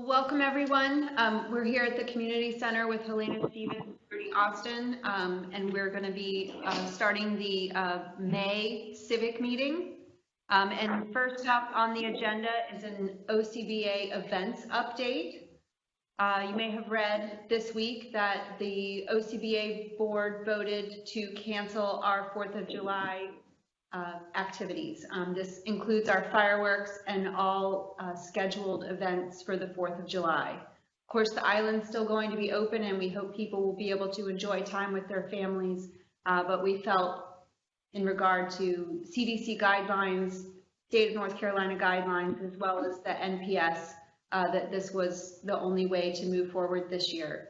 Welcome, everyone. We're here at the Community Center with Helena Stevens and Bernie Austin, and we're going to be starting the May Civic meeting. And first up on the agenda is an OCBA events update. You may have read this week that the OCBA board voted to cancel our 4th of July activities. This includes our fireworks and all scheduled events for the 4th of July. Of course, the island's still going to be open and we hope people will be able to enjoy time with their families, but we felt in regard to CDC guidelines, state of North Carolina guidelines, as well as the NPS, that this was the only way to move forward this year.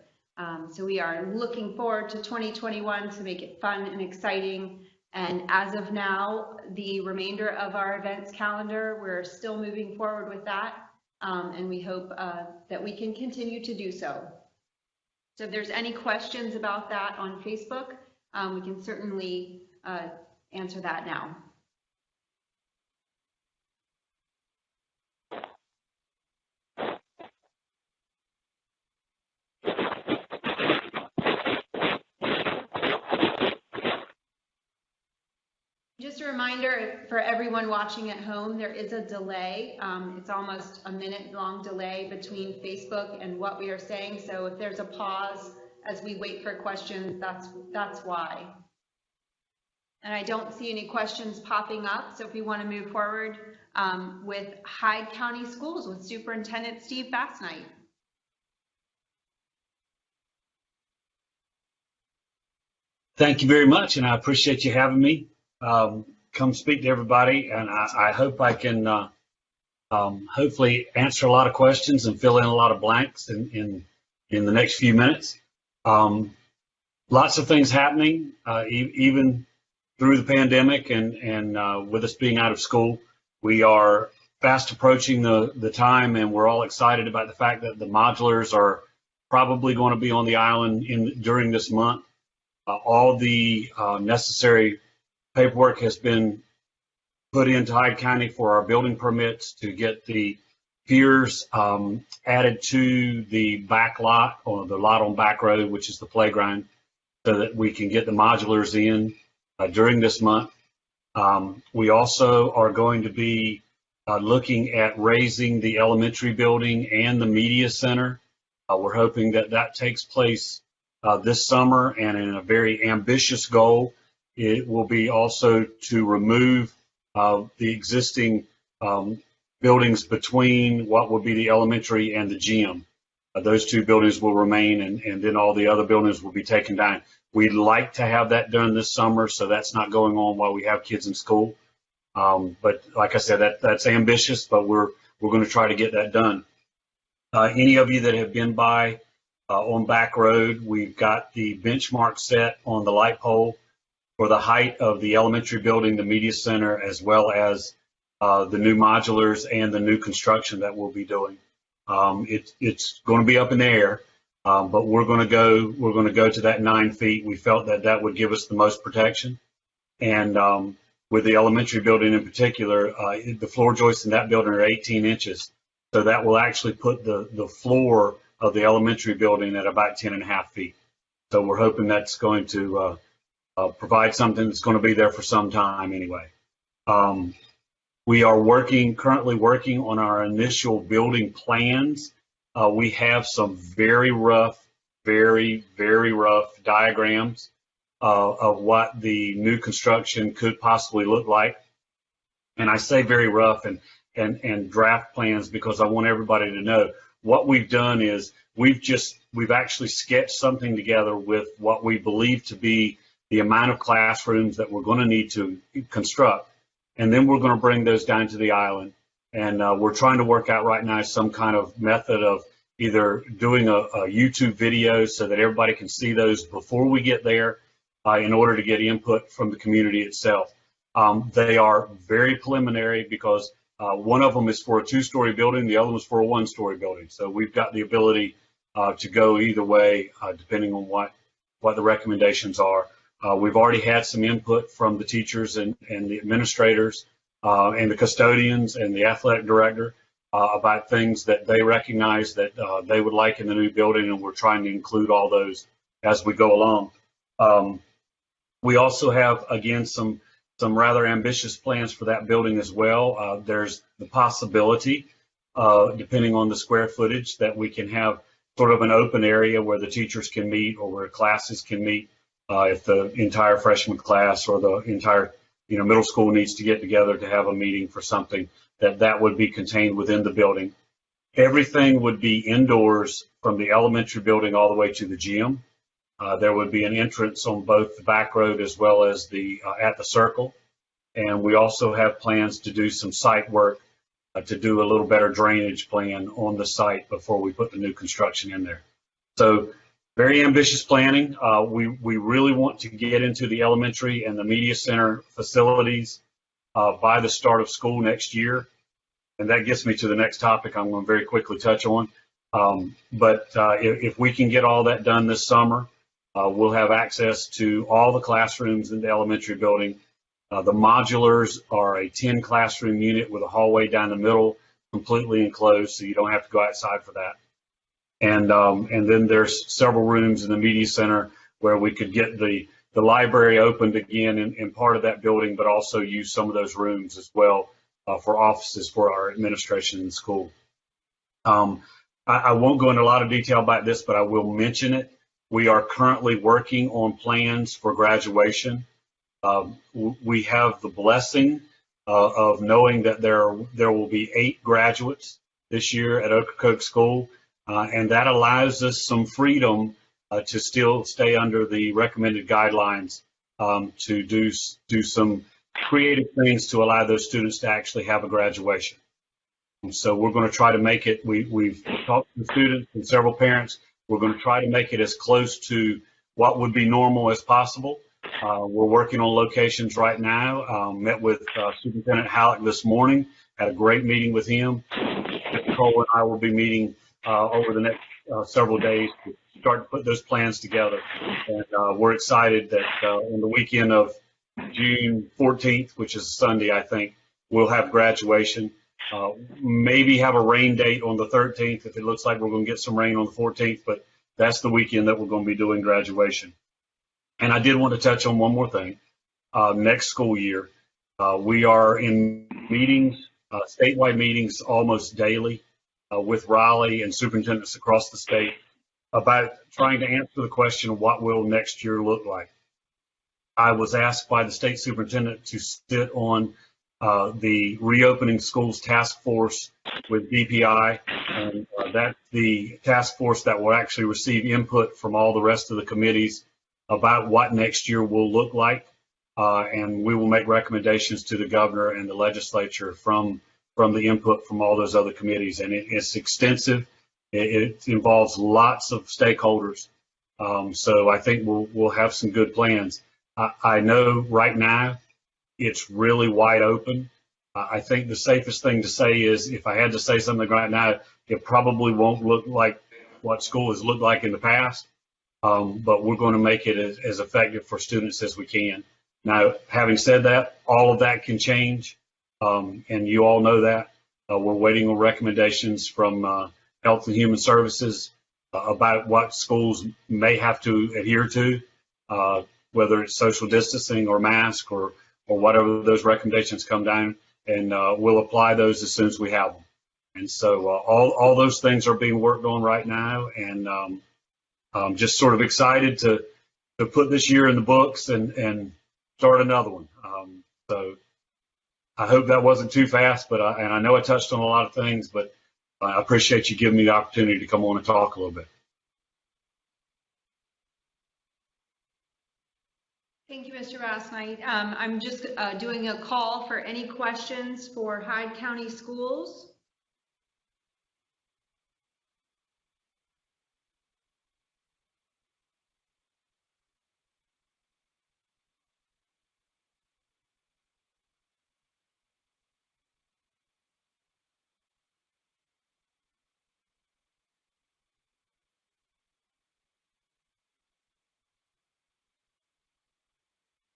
So we are looking forward to 2021 to make it fun and exciting. And as of now, the remainder of our events calendar, we're still moving forward with that. And we hope that we can continue to do so. So if there's any questions about that on Facebook, we can certainly answer that now. Just a reminder for everyone watching at home, there is a delay. It's almost a minute-long delay between Facebook and what we are saying. So if there's a pause as we wait for questions, that's why. And I don't see any questions popping up. So if we want to move forward with Hyde County Schools with Superintendent Steve Bassnight. Thank you very much, and I appreciate you having me. Come speak to everybody, and I hope I can hopefully answer a lot of questions and fill in a lot of blanks in the next few minutes. Lots of things happening, even through the pandemic and with us being out of school. We are fast approaching the time, and we're all excited about the fact that the modulars are probably going to be on the island during this month. All the necessary paperwork has been put into Hyde County for our building permits to get the piers added to the back lot, or the lot on Back Road, which is the playground, so that we can get the modulars in during this month. We also are going to be looking at raising the elementary building and the media center. We're hoping that that takes place this summer, and in a very ambitious goal, it will be also to remove the existing buildings between what would be the elementary and the gym. Those two buildings will remain, and then all the other buildings will be taken down. We'd like to have that done this summer, so that's not going on while we have kids in school. But like I said, that's ambitious, but we're going to try to get that done. Any of you that have been by on Back Road, we've got the benchmark set on the light pole for the height of the elementary building, the media center, as well as the new modulars and the new construction that we'll be doing. It's going to be up in the air, but we're going to go to that 9 feet. We felt that that would give us the most protection, and with the elementary building in particular, the floor joists in that building are 18 inches, so that will actually put the floor of the elementary building at about 10.5 feet. So we're hoping that's going to provide something that's going to be there for some time anyway. We are currently working on our initial building plans. We have some very rough diagrams of what the new construction could possibly look like. And I say very rough and draft plans because I want everybody to know what we've done is we've actually sketched something together with what we believe to be the amount of classrooms that we're going to need to construct. And then we're going to bring those down to the island. And we're trying to work out right now some kind of method of either doing a YouTube video so that everybody can see those before we get there in order to get input from the community itself. They are very preliminary because one of them is for a 2-story building, the other one is for a 1-story building. So we've got the ability to go either way depending on what the recommendations are. We've already had some input from the teachers and the administrators and the custodians and the athletic director. about things that they recognize that they would like in the new building, and we're trying to include all those as we go along. We also have, again, some rather ambitious plans for that building as well. There's the possibility, depending on the square footage, that we can have sort of an open area where the teachers can meet or where classes can meet. If the entire freshman class or the entire middle school needs to get together to have a meeting for something, that would be contained within the building. Everything would be indoors from the elementary building all the way to the gym. There would be an entrance on both the back road as well as at the circle. And we also have plans to do some site work to do a little better drainage plan on the site before we put the new construction in there. So very ambitious planning. We really want to get into the elementary and the media center facilities by the start of school next year. And that gets me to the next topic I'm going to very quickly touch on. But if we can get all that done this summer, we'll have access to all the classrooms in the elementary building. The modulars are a 10 classroom unit with a hallway down the middle, completely enclosed, so you don't have to go outside for that. And then there's several rooms in the media center where we could get the library opened again in part of that building, but also use some of those rooms as well for offices for our administration in the school. I won't go into a lot of detail about this, but I will mention it. We are currently working on plans for graduation. We have the blessing of knowing that there will be 8 graduates this year at Ocracoke School, and that allows us some freedom to still stay under the recommended guidelines to do some creative things to allow those students to actually have a graduation. And so we're going to try to make it, we've talked to students and several parents, we're going to try to make it as close to what would be normal as possible. We're working on locations right now. Met with Superintendent Halleck this morning, had a great meeting with him. Nicole and I will be meeting over the next several days to start to put those plans together. And we're excited that on the weekend of June 14th, which is a Sunday, I think, we'll have graduation. Maybe have a rain date on the 13th if it looks like we're going to get some rain on the 14th, but that's the weekend that we're going to be doing graduation. And I did want to touch on one more thing. Next school year, we are in meetings, statewide meetings almost daily with Raleigh and superintendents across the state about trying to answer the question, what will next year look like? I was asked by the state superintendent to sit on the reopening schools task force with DPI, and that's the task force that will actually receive input from all the rest of the committees about what next year will look like, and we will make recommendations to the governor and the legislature from the input from all those other committees. And it's extensive. It involves lots of stakeholders. So I think we'll have some good plans. I know right now it's really wide open. I think the safest thing to say is, if I had to say something right now, it probably won't look like what school has looked like in the past. But we're going to make it as effective for students as we can. Now, having said that, all of that can change, and you all know that. We're waiting on recommendations from Health and Human Services about what schools may have to adhere to, whether it's social distancing or mask or whatever those recommendations come down, and we'll apply those as soon as we have them. And so all those things are being worked on right now, and I'm just sort of excited to put this year in the books and start another one. So I hope that wasn't too fast, but I know I touched on a lot of things, but I appreciate you giving me the opportunity to come on and talk a little bit. Thank you, Mr. Rossnight. I'm just doing a call for any questions for Hyde County Schools.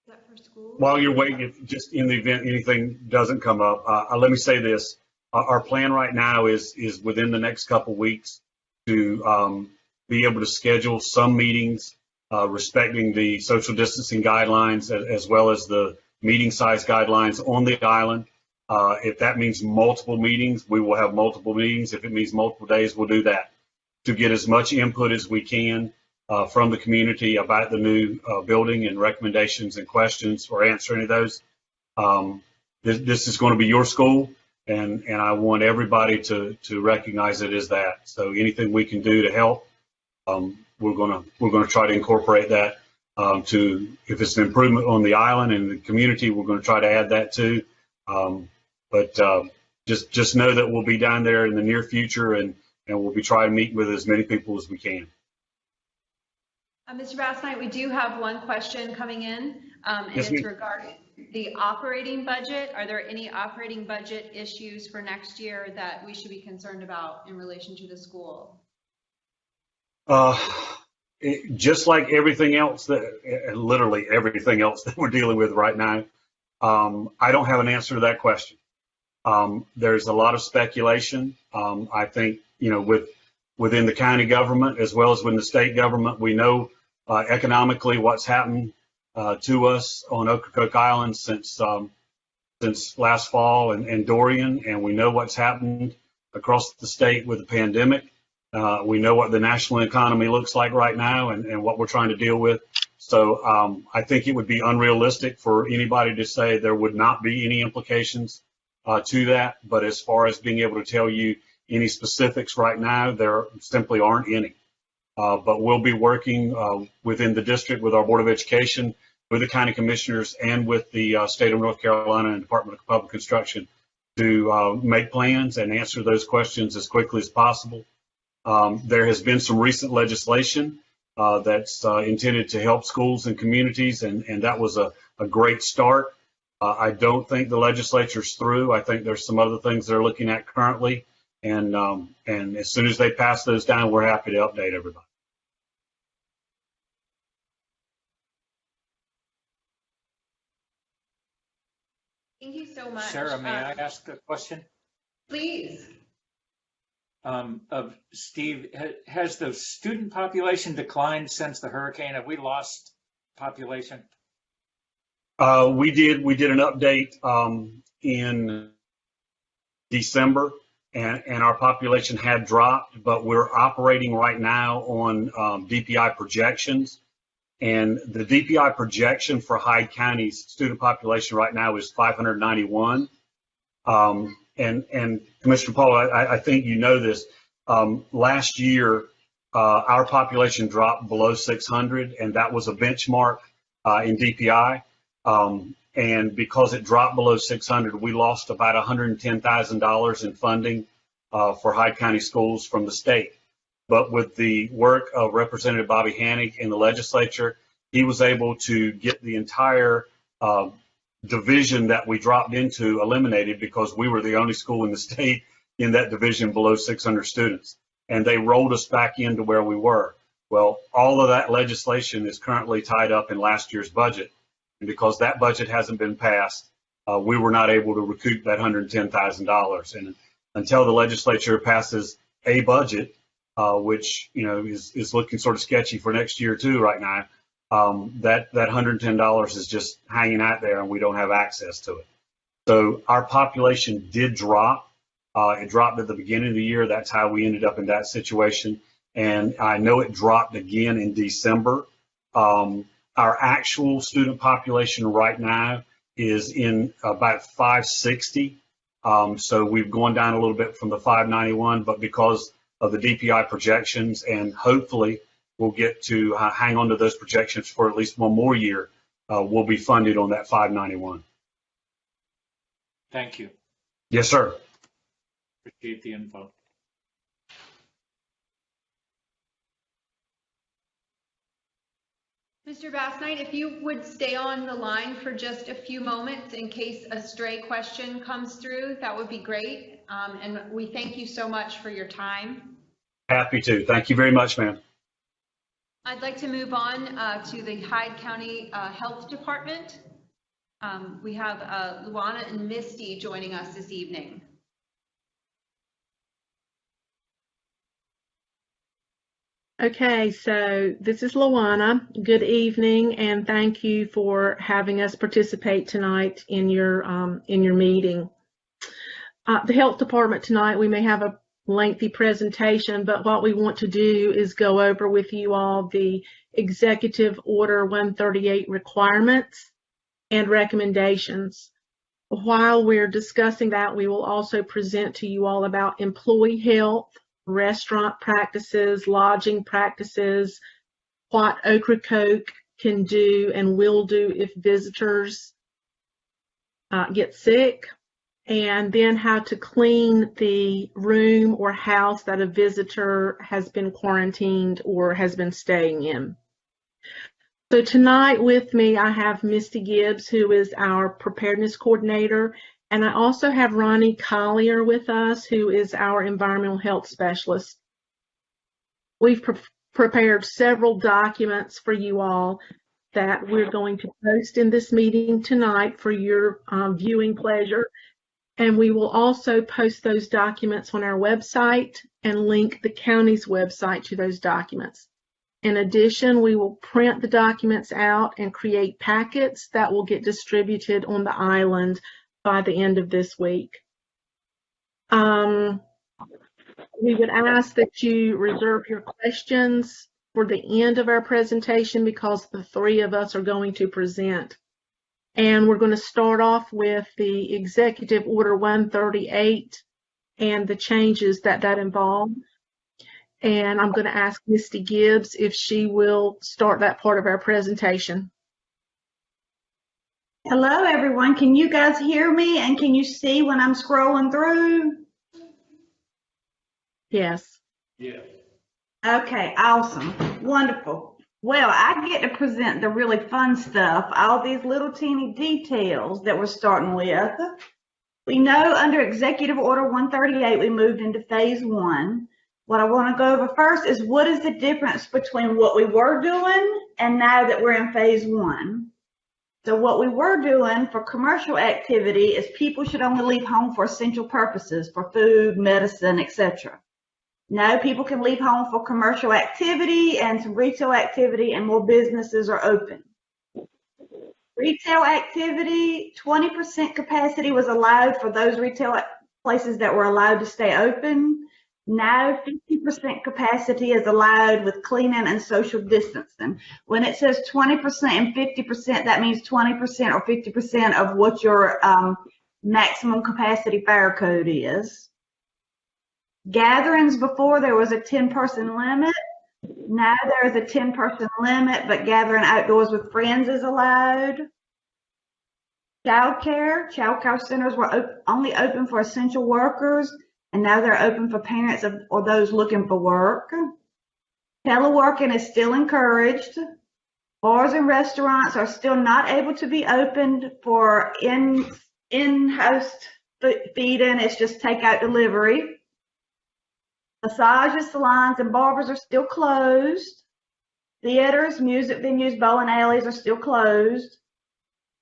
Is that for school? While you're waiting, if just in the event anything doesn't come up, let me say this. Our plan right now is within the next couple weeks to be able to schedule some meetings respecting the social distancing guidelines as well as the meeting size guidelines on the island. If that means multiple meetings, we will have multiple meetings. If it means multiple days, we'll do that to get as much input as we can from the community about the new building and recommendations and questions or answer any of those. This is going to be your school, and I want everybody to recognize it as that. So anything we can do to help, we're gonna try to incorporate that. To if it's an improvement on the island and the community, we're going to try to add that too. But just know that we'll be down there in the near future, and we'll be trying to meet with as many people as we can. Mr. Bassnight, we do have one question coming in, and Yes, it's ma'am. regarding the operating budget. Are there any operating budget issues for next year that we should be concerned about in relation to the school? Just like everything else literally everything else that we're dealing with right now, I don't have an answer to that question. There's a lot of speculation. I think, within the county government as well as within the state government, we know economically what's happened to us on Ocracoke Island since last fall and Dorian, and we know what's happened across the state with the pandemic. We know what the national economy looks like right now and what we're trying to deal with. So I think it would be unrealistic for anybody to say there would not be any implications to that. But as far as being able to tell you any specifics right now, there simply aren't any. But we'll be working within the district with our Board of Education, with the county commissioners, and with the state of North Carolina and Department of Public Construction to make plans and answer those questions as quickly as possible. There has been some recent legislation that's intended to help schools and communities, and that was a great start. I don't think the legislature's through. I think there's some other things they're looking at currently, and as soon as they pass those down, we're happy to update everybody. Thank you so much. Sarah, may I ask a question? Please. Of Steve, has the student population declined since the hurricane? Have we lost population? We did an update in December, and our population had dropped, but we're operating right now on DPI projections. And the DPI projection for Hyde County's student population right now is 591. And Commissioner Paul, I think you know this. Last year, our population dropped below 600, and that was a benchmark in DPI. And because it dropped below 600, we lost about $110,000 in funding for Hyde County schools from the state. But with the work of Representative Bobby Hannig in the legislature, he was able to get the entire division that we dropped into eliminated, because we were the only school in the state in that division below 600 students. And they rolled us back into where we were. Well, all of that legislation is currently tied up in last year's budget. And because that budget hasn't been passed, we were not able to recoup that $110,000. And until the legislature passes a budget, which is looking sort of sketchy for next year too right now, that $110 is just hanging out there, and we don't have access to it. So our population did drop. It dropped at the beginning of the year. That's how we ended up in that situation. And I know it dropped again in December. Our actual student population right now is in about 560. So we've gone down a little bit from the 591, but because of the DPI projections, and hopefully we'll get to hang on to those projections for at least one more year, we'll be funded on that 591. Thank you. Yes, sir. Appreciate the info. Mr. Bassnight, if you would stay on the line for just a few moments in case a stray question comes through, that would be great. And we thank you so much for your time. Happy to. Thank you very much, ma'am. I'd like to move on to the Hyde County Health Department. We have Luana and Misty joining us this evening. Okay, so this is Lawana. Good evening, and thank you for having us participate tonight in your meeting. The health department tonight, we may have a lengthy presentation, but what we want to do is go over with you all the Executive Order 138 requirements and recommendations. While we're discussing that, we will also present to you all about employee health, restaurant practices, lodging practices, what Ocracoke can do and will do if visitors get sick, and then how to clean the room or house that a visitor has been quarantined or has been staying in. So tonight with me, I have Misty Gibbs, who is our preparedness coordinator, and I also have Ronnie Collier with us, who is our environmental health specialist. We've prepared several documents for you all that we're going to post in this meeting tonight for your viewing pleasure. And we will also post those documents on our website and link the county's website to those documents. In addition, we will print the documents out and create packets that will get distributed on the island by the end of this week. We would ask that you reserve your questions for the end of our presentation because the three of us are going to present. And we're going to start off with the Executive Order 138 and the changes that involve. And I'm going to ask Misty Gibbs if she will start that part of our presentation. Hello, everyone. Can you guys hear me? And can you see when I'm scrolling through? Yes. Yeah. Okay, awesome. Wonderful. Well, I get to present the really fun stuff, all these little teeny details that we're starting with. We know under Executive Order 138, we moved into Phase 1. What I want to go over first is what is the difference between what we were doing and now that we're in Phase 1. So what we were doing for commercial activity is people should only leave home for essential purposes, for food, medicine, etc. Now people can leave home for commercial activity and some retail activity, and more businesses are open. Retail activity, 20% capacity was allowed for those retail places that were allowed to stay open. Now 50% capacity is allowed with cleaning and social distancing. When it says 20% and 50%, that means 20% or 50% of what your maximum capacity fire code is. Gatherings, before there was a 10-person limit. Now there's a 10-person limit, but gathering outdoors with friends is allowed. Childcare centers were only open for essential workers, and now they're open for parents or those looking for work. Teleworking is still encouraged. Bars and restaurants are still not able to be opened for in-house feeding. It's just takeout delivery. Massages, salons, and barbers are still closed. Theaters, music venues, bowling alleys are still closed.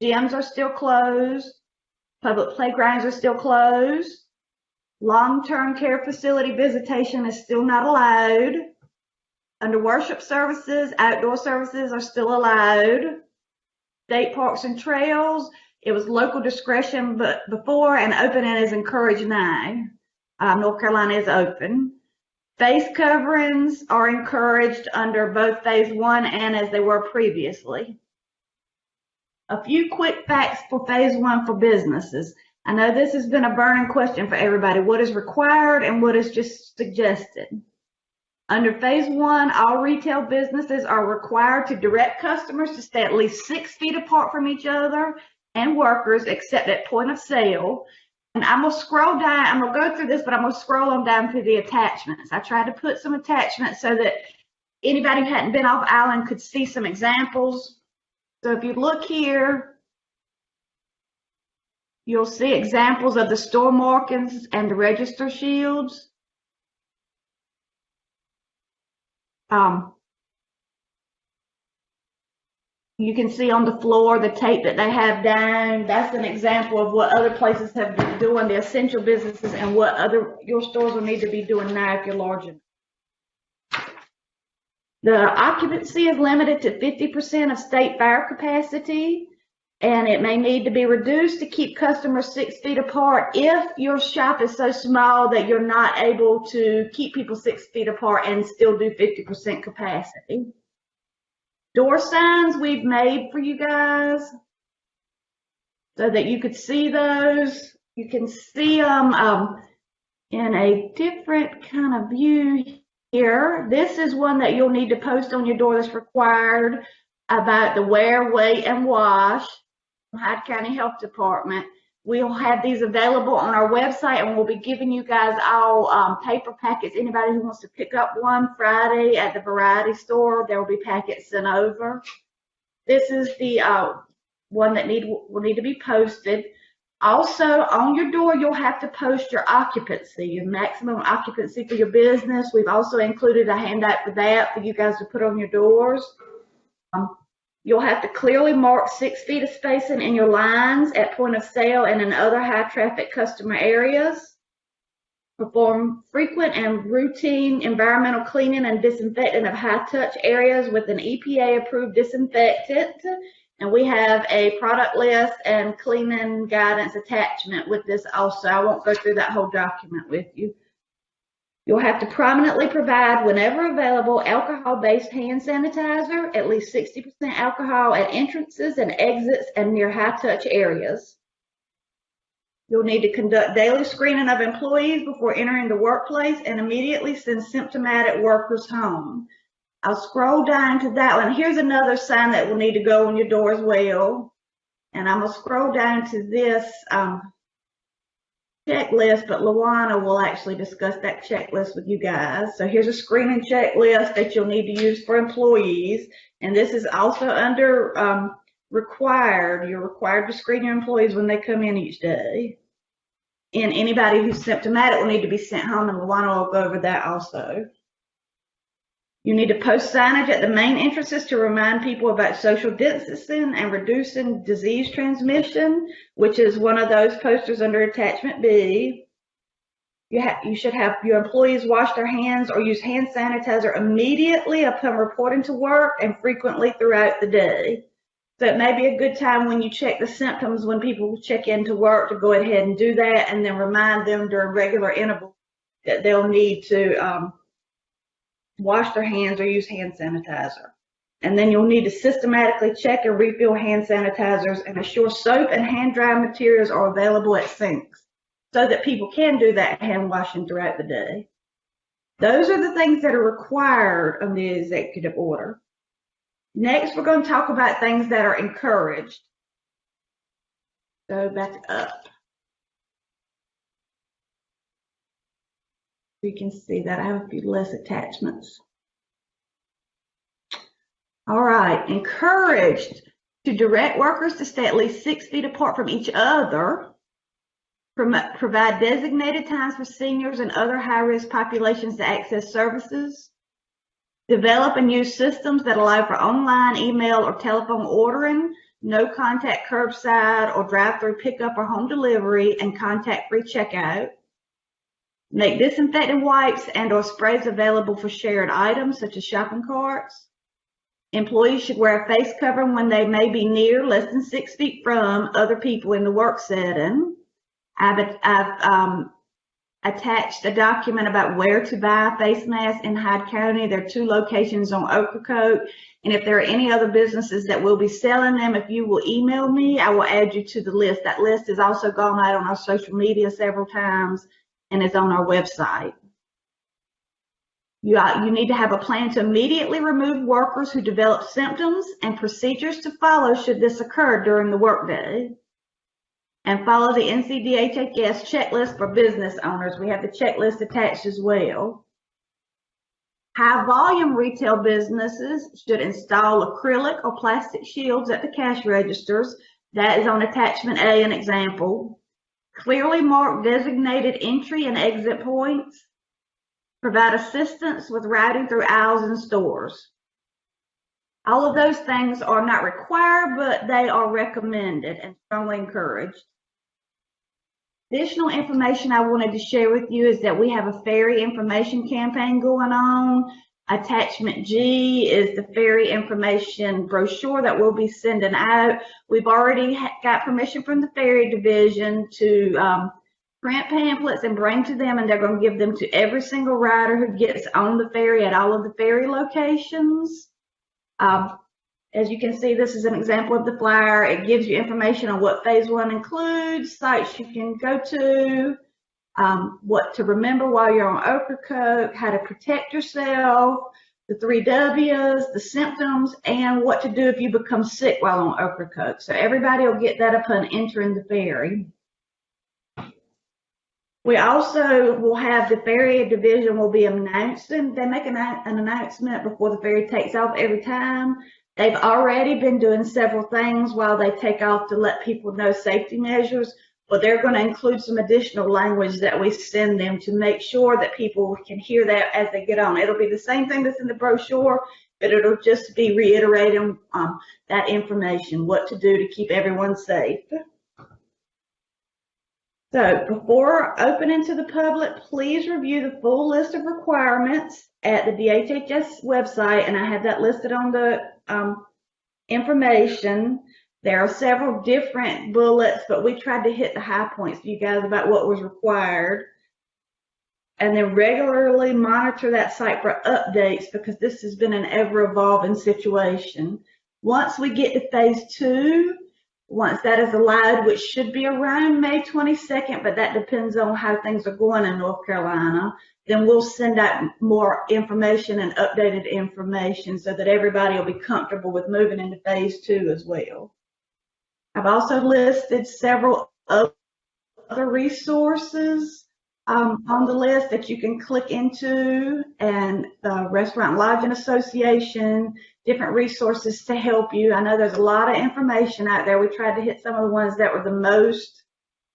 Gyms are still closed. Public playgrounds are still closed. Long-term care facility visitation is still not allowed. Under worship services, outdoor services are still allowed. State parks and trails, it was local discretion but before, and opening is encouraged now. North Carolina is open. Face coverings are encouraged under both Phase 1 and as they were previously. A few quick facts for Phase 1 for businesses. I know this has been a burning question for everybody. What is required and what is just suggested? Under Phase 1, all retail businesses are required to direct customers to stay at least 6 feet apart from each other and workers except at point of sale. And I'm going to scroll down. I'm going to go through this, but I'm going to scroll on down to the attachments. I tried to put some attachments so that anybody who hadn't been off island could see some examples. So if you look here, you'll see examples of the store markings and the register shields. You can see on the floor the tape that they have down. That's an example of what other places have been doing, the essential businesses, and what your stores will need to be doing now if you're large enough. The occupancy is limited to 50% of state fire capacity, and it may need to be reduced to keep customers 6 feet apart if your shop is so small that you're not able to keep people 6 feet apart and still do 50% capacity. Door signs we've made for you guys so that you could see those. You can see them in a different kind of view here. This is one that you'll need to post on your door that's required about the wear, weight, and wash from Hyde County Health Department. We'll have these available on our website, and we'll be giving you guys all paper packets. Anybody who wants to pick up one Friday at the variety store, there will be packets sent over. This is the one that will need to be posted. Also, on your door, you'll have to post your occupancy, your maximum occupancy for your business. We've also included a handout for that for you guys to put on your doors. You'll have to clearly mark 6 feet of spacing in your lines at point of sale and in other high traffic customer areas. Perform frequent and routine environmental cleaning and disinfecting of high touch areas with an EPA approved disinfectant. And we have a product list and cleaning guidance attachment with this also. I won't go through that whole document with you. You'll have to prominently provide, whenever available, alcohol-based hand sanitizer, at least 60% alcohol at entrances and exits and near high-touch areas. You'll need to conduct daily screening of employees before entering the workplace and immediately send symptomatic workers home. I'll scroll down to that one. Here's another sign that will need to go on your door as well. And I'm going to scroll down to this checklist, but Luana will actually discuss that checklist with you guys. So here's a screening checklist that you'll need to use for employees. And this is also under required. You're required to screen your employees when they come in each day. And anybody who's symptomatic will need to be sent home, and Luana will go over that also. You need to post signage at the main entrances to remind people about social distancing and reducing disease transmission, which is one of those posters under attachment B. You should have your employees wash their hands or use hand sanitizer immediately upon reporting to work and frequently throughout the day. So it may be a good time when you check the symptoms when people check into work to go ahead and do that, and then remind them during regular intervals that they'll need to wash their hands or use hand sanitizer. And then you'll need to systematically check and refill hand sanitizers and assure soap and hand drying materials are available at sinks so that people can do that hand washing throughout the day. Those are the things that are required of the executive order. Next, we're going to talk about things that are encouraged. Go back up. You can see that I have a few less attachments. All right, encouraged to direct workers to stay at least 6 feet apart from each other, provide designated times for seniors and other high-risk populations to access services, develop and use systems that allow for online, email, or telephone ordering, no contact curbside or drive-through pickup or home delivery, and contact-free checkout. Make disinfectant wipes and/or sprays available for shared items such as shopping carts. Employees should wear a face covering when they may be near, less than 6 feet from, other people in the work setting. I've attached a document about where to buy face masks in Hyde County. There are 2 locations on Ocracoke. And if there are any other businesses that will be selling them, if you will email me, I will add you to the list. That list has also gone out on our social media several times and is on our website. You need to have a plan to immediately remove workers who develop symptoms and procedures to follow should this occur during the workday. And follow the NCDHHS checklist for business owners. We have the checklist attached as well. High volume retail businesses should install acrylic or plastic shields at the cash registers. That is on attachment A, an example. Clearly mark designated entry and exit points. Provide assistance with routing through aisles and stores. All of those things are not required, but they are recommended and strongly encouraged. Additional information I wanted to share with you is that we have a Ferry information campaign going on. Attachment G is the ferry information brochure that we'll be sending out. We've already got permission from the ferry division to print pamphlets and bring to them, and they're going to give them to every single rider who gets on the ferry at all of the ferry locations. As you can see, this is an example of the flyer. It gives you information on what phase 1 includes, sites you can go to, what to remember while you're on Ocracoke, how to protect yourself, the 3 W's, the symptoms, and what to do if you become sick while on Ocracoke. So everybody will get that upon entering the ferry. We also will have the ferry division will be announcing. They make an announcement before the ferry takes off every time. They've already been doing several things while they take off to let people know safety measures, but they're going to include some additional language that we send them to make sure that people can hear that as they get on. It'll be the same thing that's in the brochure, but it'll just be reiterating that information, what to do to keep everyone safe. So before opening to the public, please review the full list of requirements at the DHHS website, and I have that listed on the information. There are several different bullets, but we tried to hit the high points for you guys about what was required. And then regularly monitor that site for updates, because this has been an ever-evolving situation. Once we get to phase 2, once that is allowed, which should be around May 22nd, but that depends on how things are going in North Carolina, then we'll send out more information and updated information so that everybody will be comfortable with moving into phase 2 as well. I've also listed several other resources on the list that you can click into, and the Restaurant and Lodging Association, different resources to help you. I know there's a lot of information out there. We tried to hit some of the ones that were the most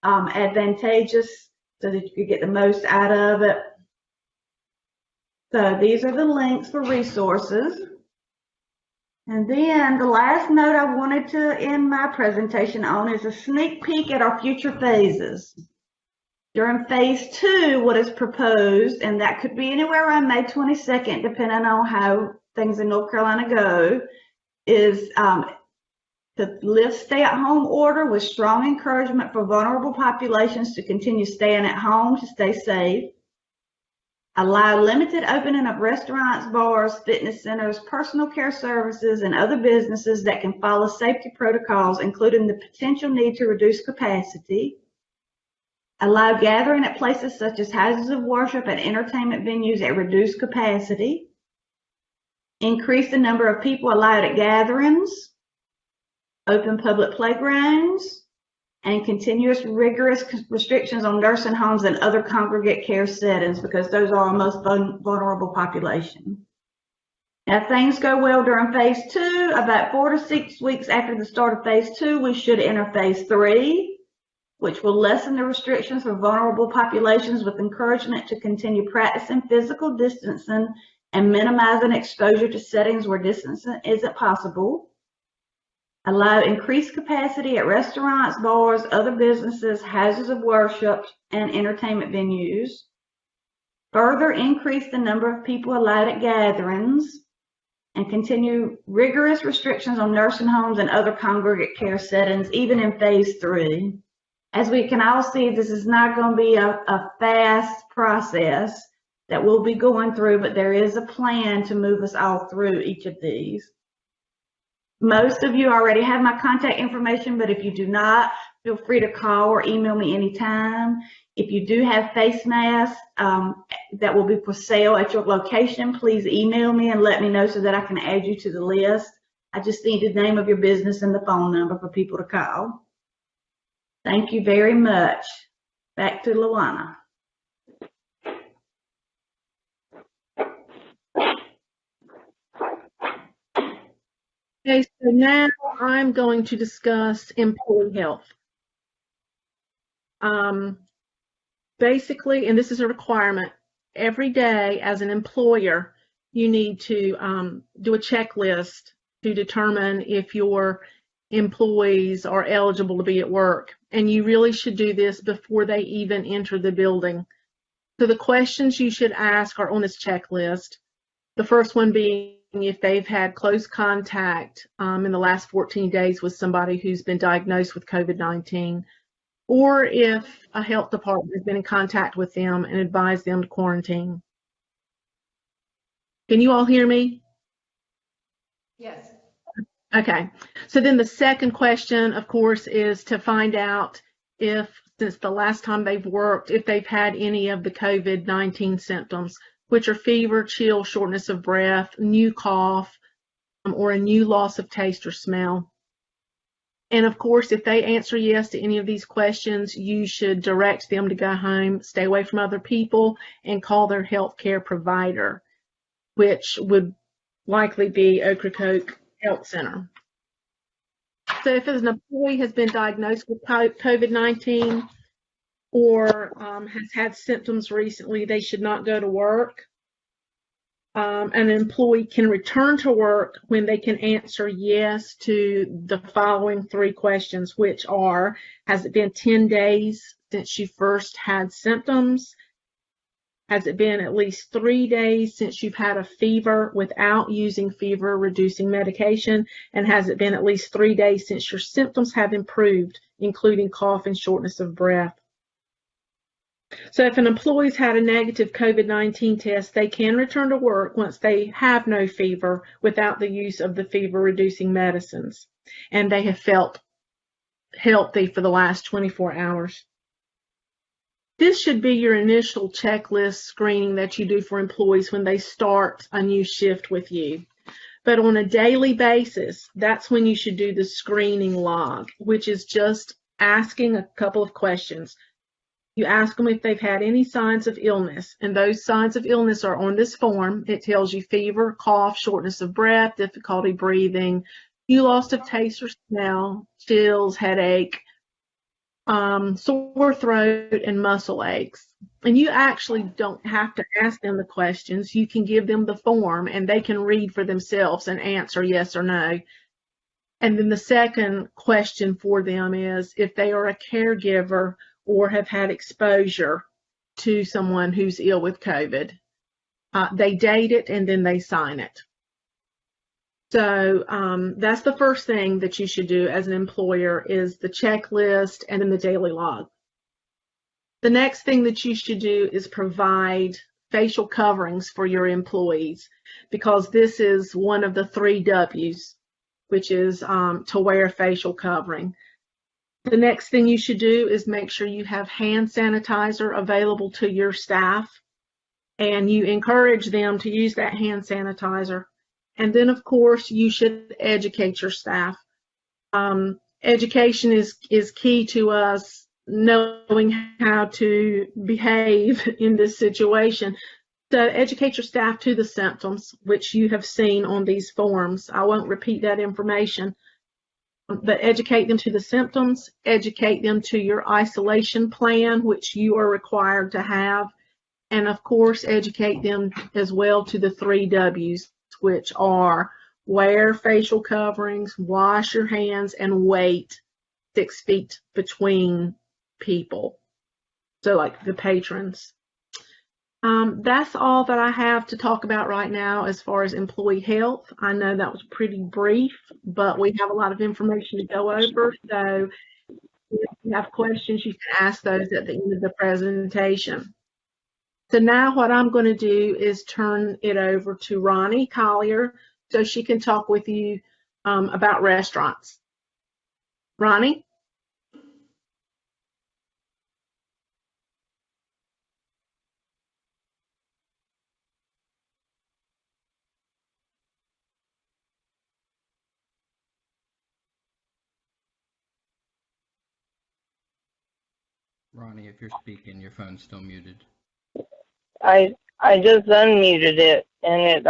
advantageous so that you could get the most out of it. So these are the links for resources. And then the last note I wanted to end my presentation on is a sneak peek at our future phases. During phase 2, what is proposed, and that could be anywhere around May 22nd, depending on how things in North Carolina go, is to lift stay-at-home order with strong encouragement for vulnerable populations to continue staying at home to stay safe. Allow limited opening of restaurants, bars, fitness centers, personal care services, and other businesses that can follow safety protocols, including the potential need to reduce capacity. Allow gathering at places such as houses of worship and entertainment venues at reduced capacity. Increase the number of people allowed at gatherings. Open public playgrounds. And continuous rigorous restrictions on nursing homes and other congregate care settings, because those are our most vulnerable population. Now, if things go well during phase 2, about 4 to 6 weeks after the start of phase 2, we should enter phase 3, which will lessen the restrictions for vulnerable populations with encouragement to continue practicing physical distancing and minimizing exposure to settings where distancing isn't possible. Allow increased capacity at restaurants, bars, other businesses, houses of worship, and entertainment venues. Further increase the number of people allowed at gatherings, and continue rigorous restrictions on nursing homes and other congregate care settings, even in phase 3. As we can all see, this is not going to be a fast process that we'll be going through, but there is a plan to move us all through each of these. Most of you already have my contact information, but if you do not, feel free to call or email me anytime. If you do have face masks that will be for sale at your location, please email me and let me know so that I can add you to the list. I just need the name of your business and the phone number for people to call. Thank you very much. Back to Luana. Okay, so now I'm going to discuss employee health. Basically, and this is a requirement, every day as an employer, you need to do a checklist to determine if your employees are eligible to be at work. And you really should do this before they even enter the building. So the questions you should ask are on this checklist. The first one being if they've had close contact in the last 14 days with somebody who's been diagnosed with COVID-19, or if a health department has been in contact with them and advised them to quarantine. Can you all hear me? Yes. Okay. So then the second question, of course, is to find out if, since the last time they've worked, if they've had any of the COVID-19 symptoms, which are fever, chill, shortness of breath, new cough, or a new loss of taste or smell. And of course, if they answer yes to any of these questions, you should direct them to go home, stay away from other people, and call their healthcare provider, which would likely be Ocracoke Health Center. So if an employee has been diagnosed with COVID-19 or has had symptoms recently, they should not go to work. An employee can return to work when they can answer yes to the following three questions, which are, has it been 10 days since you first had symptoms? Has it been at least 3 days since you've had a fever without using fever-reducing medication? And has it been at least 3 days since your symptoms have improved, including cough and shortness of breath? So if an employee's had a negative COVID-19 test, they can return to work once they have no fever without the use of the fever-reducing medicines, and they have felt healthy for the last 24 hours. This should be your initial checklist screening that you do for employees when they start a new shift with you. But on a daily basis, that's when you should do the screening log, which is just asking a couple of questions. You ask them if they've had any signs of illness, and those signs of illness are on this form. It tells you fever, cough, shortness of breath, difficulty breathing, new loss of taste or smell, chills, headache, sore throat, and muscle aches. And you actually don't have to ask them the questions. You can give them the form, and they can read for themselves and answer yes or no. And then the second question for them is if they are a caregiver or have had exposure to someone who's ill with COVID. They date it and then they sign it. So that's the first thing that you should do as an employer is the checklist and then the daily log. The next thing that you should do is provide facial coverings for your employees, because this is one of the 3 W's, which is to wear a facial covering. The next thing you should do is make sure you have hand sanitizer available to your staff, and you encourage them to use that hand sanitizer. And then, of course, you should educate your staff. Education is key to us knowing how to behave in this situation. So educate your staff to the symptoms, which you have seen on these forms. I won't repeat that information. But educate them to the symptoms, educate them to your isolation plan, which you are required to have, and of course, educate them as well to the 3 W's, which are wear facial coverings, wash your hands, and wait 6 feet between people. So like the patrons. That's all that I have to talk about right now as far as employee health. I know that was pretty brief, but we have a lot of information to go over. So if you have questions, you can ask those at the end of the presentation. So now what I'm going to do is turn it over to Ronnie Collier so she can talk with you about restaurants. Ronnie? Ronnie, if you're speaking, your phone's still muted. I just unmuted it and it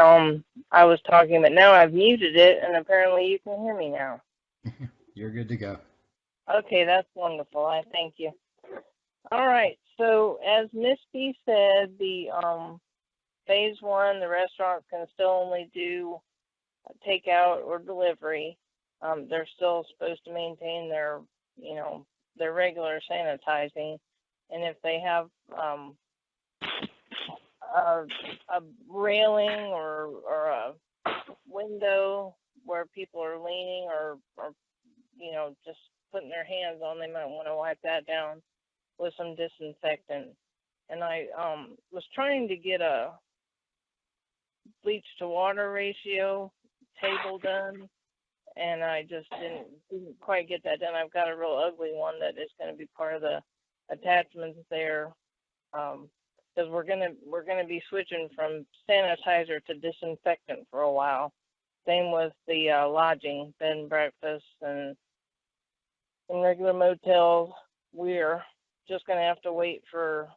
I was talking, but now I've muted it and apparently you can hear me now. You're good to go. Okay, that's wonderful. I thank you. All right, so as Miss B said, the phase 1, the restaurants can still only do takeout or delivery. They're still supposed to maintain their, their regular sanitizing, and if they have a railing or a window where people are leaning or just putting their hands on, they might want to wipe that down with some disinfectant. And I was trying to get a bleach to water ratio table done, and I just didn't quite get that done. I've got a real ugly one that is going to be part of the attachments there, because we're gonna be switching from sanitizer to disinfectant for a while. Same with the lodging, bed and breakfast, and in regular motels. We're just gonna have to wait for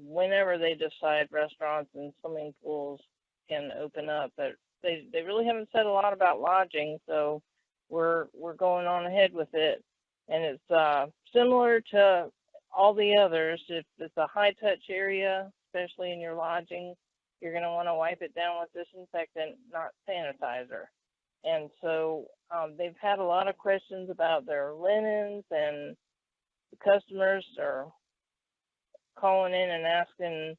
whenever they decide restaurants and swimming pools can open up. But they really haven't said a lot about lodging, so we're going on ahead with it. And it's similar to all the others. If it's a high touch area, especially in your lodging, you're going to want to wipe it down with disinfectant, not sanitizer. And so they've had a lot of questions about their linens, and the customers are calling in and asking,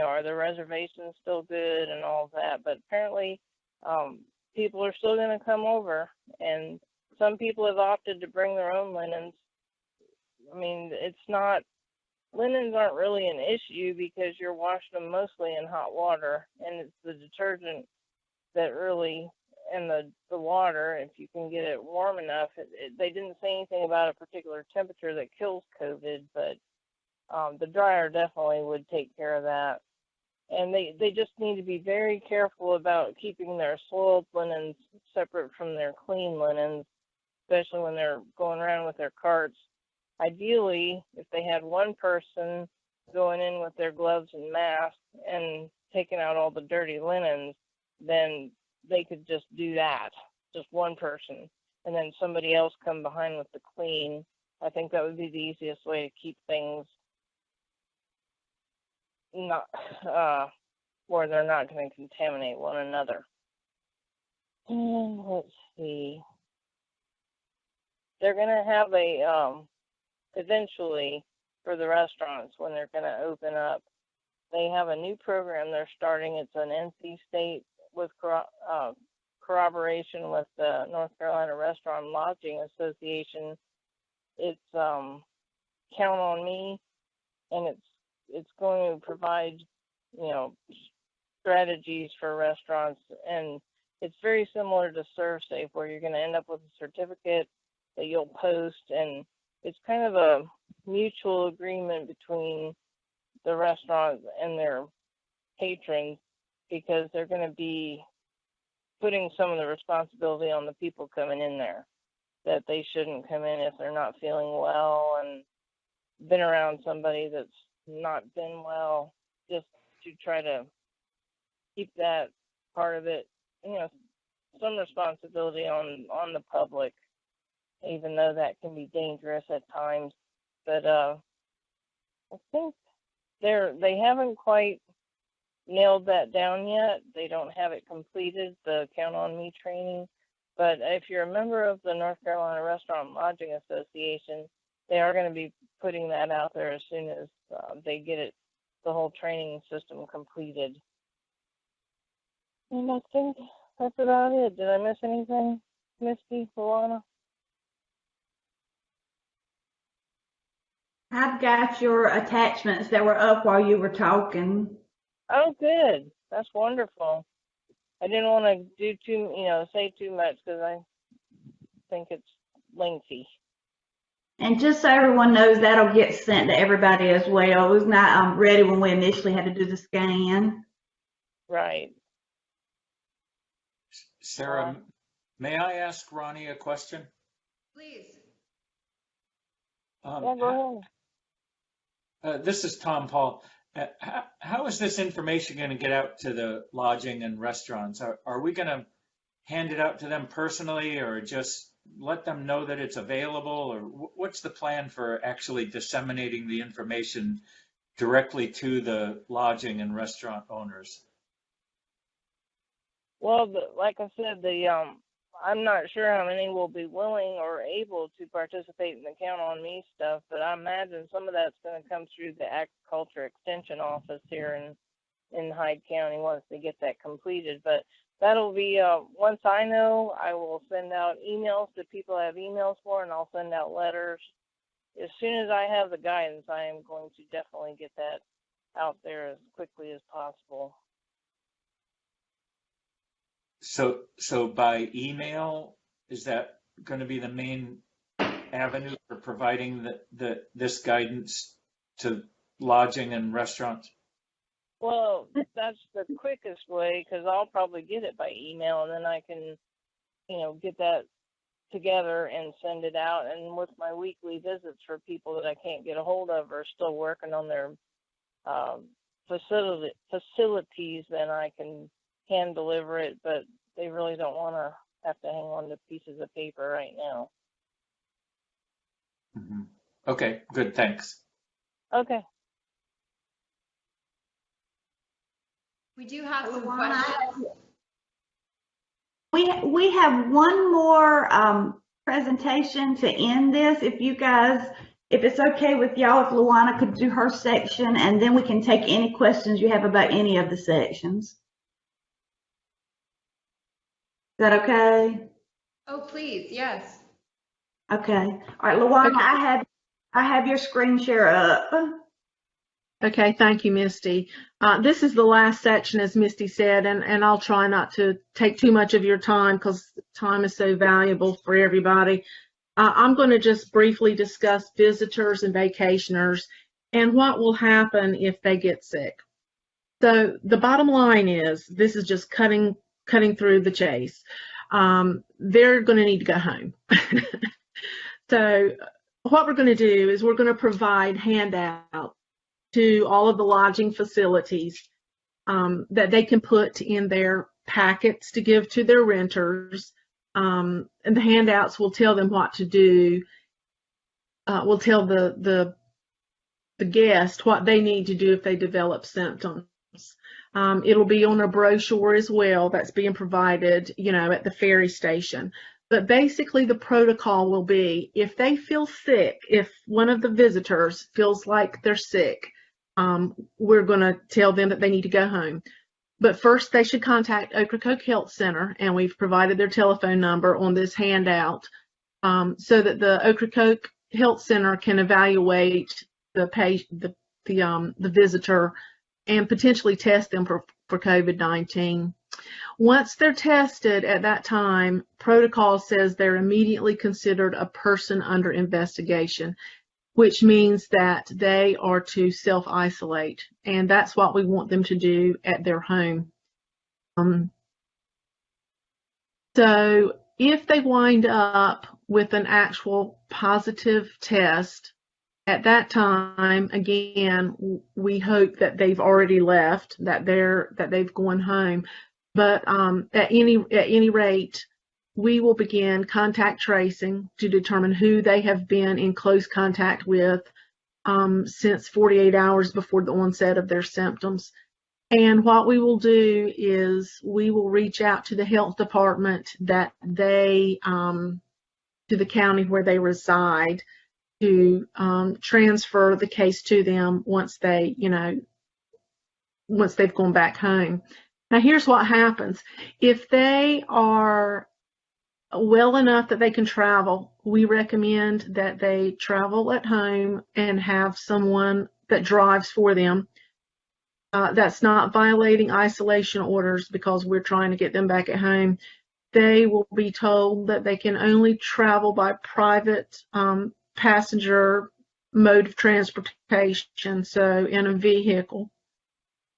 are the reservations still good and all of that. But apparently people are still going to come over, and some people have opted to bring their own linens. I mean, linens aren't really an issue because you're washing them mostly in hot water, and it's the detergent that really, and the water, if you can get it warm enough. They didn't say anything about a particular temperature that kills COVID, but the dryer definitely would take care of that. And they just need to be very careful about keeping their soiled linens separate from their clean linens, especially when they're going around with their carts. Ideally, if they had one person going in with their gloves and mask and taking out all the dirty linens, then they could just do that, just one person, and then somebody else come behind with the clean. I think that would be the easiest way to keep things not where they're not going to contaminate one another. And let's see. They're going to have a eventually, for the restaurants, when they're going to open up, they have a new program they're starting. It's an NC State with corroboration with the North Carolina Restaurant and Lodging Association. It's Count on Me, and it's going to provide, strategies for restaurants, and it's very similar to ServSafe, where you're going to end up with a certificate that you'll post, and it's kind of a mutual agreement between the restaurant and their patrons, because they're going to be putting some of the responsibility on the people coming in there, that they shouldn't come in if they're not feeling well and been around somebody that's not been well, just to try to keep that part of it, some responsibility on the public, even though that can be dangerous at times. But I think they haven't quite nailed that down yet. They don't have it completed, the Count on Me training. But if you're a member of the North Carolina Restaurant and Lodging Association, they are going to be putting that out there as soon as they get the whole training system completed. And I think that's about it. Did I miss anything, Misty, Luana? I've got your attachments that were up while you were talking. Oh, good. That's wonderful. I didn't want to do say too much because I think it's lengthy. And just so everyone knows, that'll get sent to everybody as well. It was not ready when we initially had to do the scan. Right. Sarah, may I ask Ronnie a question? Please. Yeah, go ahead. This is Tom Paul. How is this information going to get out to the lodging and restaurants? Are we going to hand it out to them personally, or just let them know that it's available? Or what's the plan for actually disseminating the information directly to the lodging and restaurant owners? Well, like I said, I'm not sure how many will be willing or able to participate in the Count on Me stuff, but I imagine some of that's going to come through the Agriculture Extension Office here in Hyde County once they get that completed. But that'll be, once I know, I will send out emails to people I have emails for, and I'll send out letters. As soon as I have the guidance, I am going to definitely get that out there as quickly as possible. So by email, is that going to be the main avenue for providing this guidance to lodging and restaurants? Well, that's the quickest way, because I'll probably get it by email, and then I can, get that together and send it out. And with my weekly visits for people that I can't get a hold of or still working on their facilities, then I can hand deliver it, but they really don't want to have to hang on to pieces of paper right now. Mm-hmm. Okay, good, thanks. Okay. We do have some Luana, questions. we have one more presentation to end this. If it's okay with y'all, if Luana could do her section, and then we can take any questions you have about any of the sections. Is that okay? Oh, please, yes. Okay. All right, Luana, Okay. I have your screen share up. Okay, thank you, Misty. This is the last section, as Misty said, and I'll try not to take too much of your time because time is so valuable for everybody. I'm going to just briefly discuss visitors and vacationers and what will happen if they get sick. So the bottom line is, this is just cutting through the chase. They're going to need to go home. So what we're going to do is we're going to provide handouts to all of the lodging facilities that they can put in their packets to give to their renters. And the handouts will tell them what to do. Will tell the guest what they need to do if they develop symptoms. It'll be on a brochure as well that's being provided, at the ferry station. But basically the protocol will be, if they feel sick, if one of the visitors feels like they're sick, we're going to tell them that they need to go home. But first they should contact Ocracoke Health Center, and we've provided their telephone number on this handout, so that the Ocracoke Health Center can evaluate the visitor and potentially test them for COVID-19. Once they're tested, at that time, protocol says they're immediately considered a person under investigation, which means that they are to self-isolate, and that's what we want them to do at their home. So if they wind up with an actual positive test, at that time, again, we hope that they've already left, that they've gone home. But at any rate, we will begin contact tracing to determine who they have been in close contact with since 48 hours before the onset of their symptoms. And what we will do is we will reach out to the health department that to the county where they reside, to transfer the case to them once they've gone back home. Now, here's what happens. If they are well enough that they can travel, we recommend that they travel at home and have someone that drives for them. That's not violating isolation orders, because we're trying to get them back at home. They will be told that they can only travel by private passenger mode of transportation, so in a vehicle.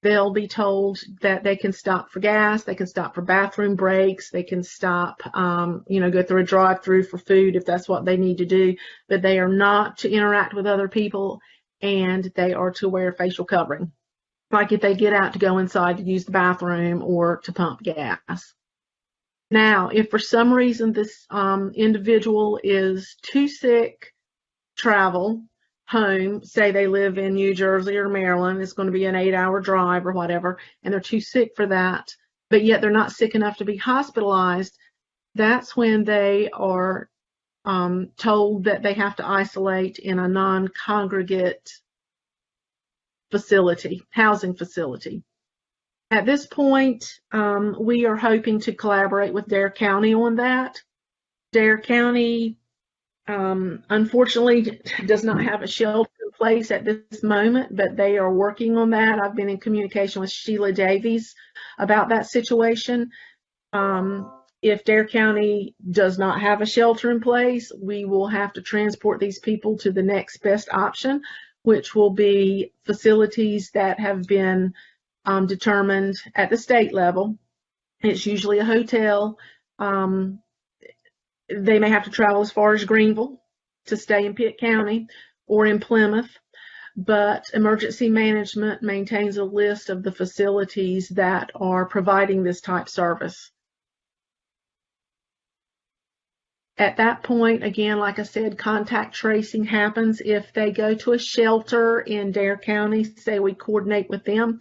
They'll be told that they can stop for gas, they can stop for bathroom breaks, they can stop, go through a drive-through for food if that's what they need to do, but they are not to interact with other people, and they are to wear facial covering, like if they get out to go inside to use the bathroom or to pump gas. Now, if for some reason this individual is too sick to travel home, say they live in New Jersey or Maryland, it's going to be an 8-hour drive or whatever, and they're too sick for that, but yet they're not sick enough to be hospitalized, that's when they are told that they have to isolate in a non-congregate facility, housing facility. At this point, we are hoping to collaborate with Dare County on that. Dare County, unfortunately, does not have a shelter in place at this moment, but they are working on that. I've been in communication with Sheila Davies about that situation. If Dare County does not have a shelter in place, we will have to transport these people to the next best option, which will be facilities that have been determined at the state level. It's usually a hotel. They may have to travel as far as Greenville to stay in Pitt County or in Plymouth, but emergency management maintains a list of the facilities that are providing this type service. At that point, again, like I said, contact tracing happens. If they go to a shelter in Dare County, say we coordinate with them,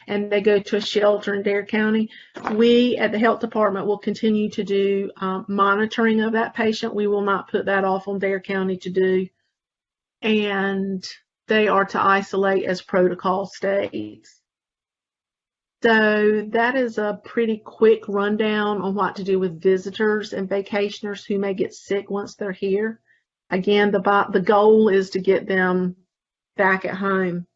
and they go to a shelter in Dare County, we at the health department will continue to do monitoring of that patient. We will not put that off on Dare County to do. And they are to isolate as protocol states. So that is a pretty quick rundown on what to do with visitors and vacationers who may get sick once they're here. Again, the goal is to get them back at home.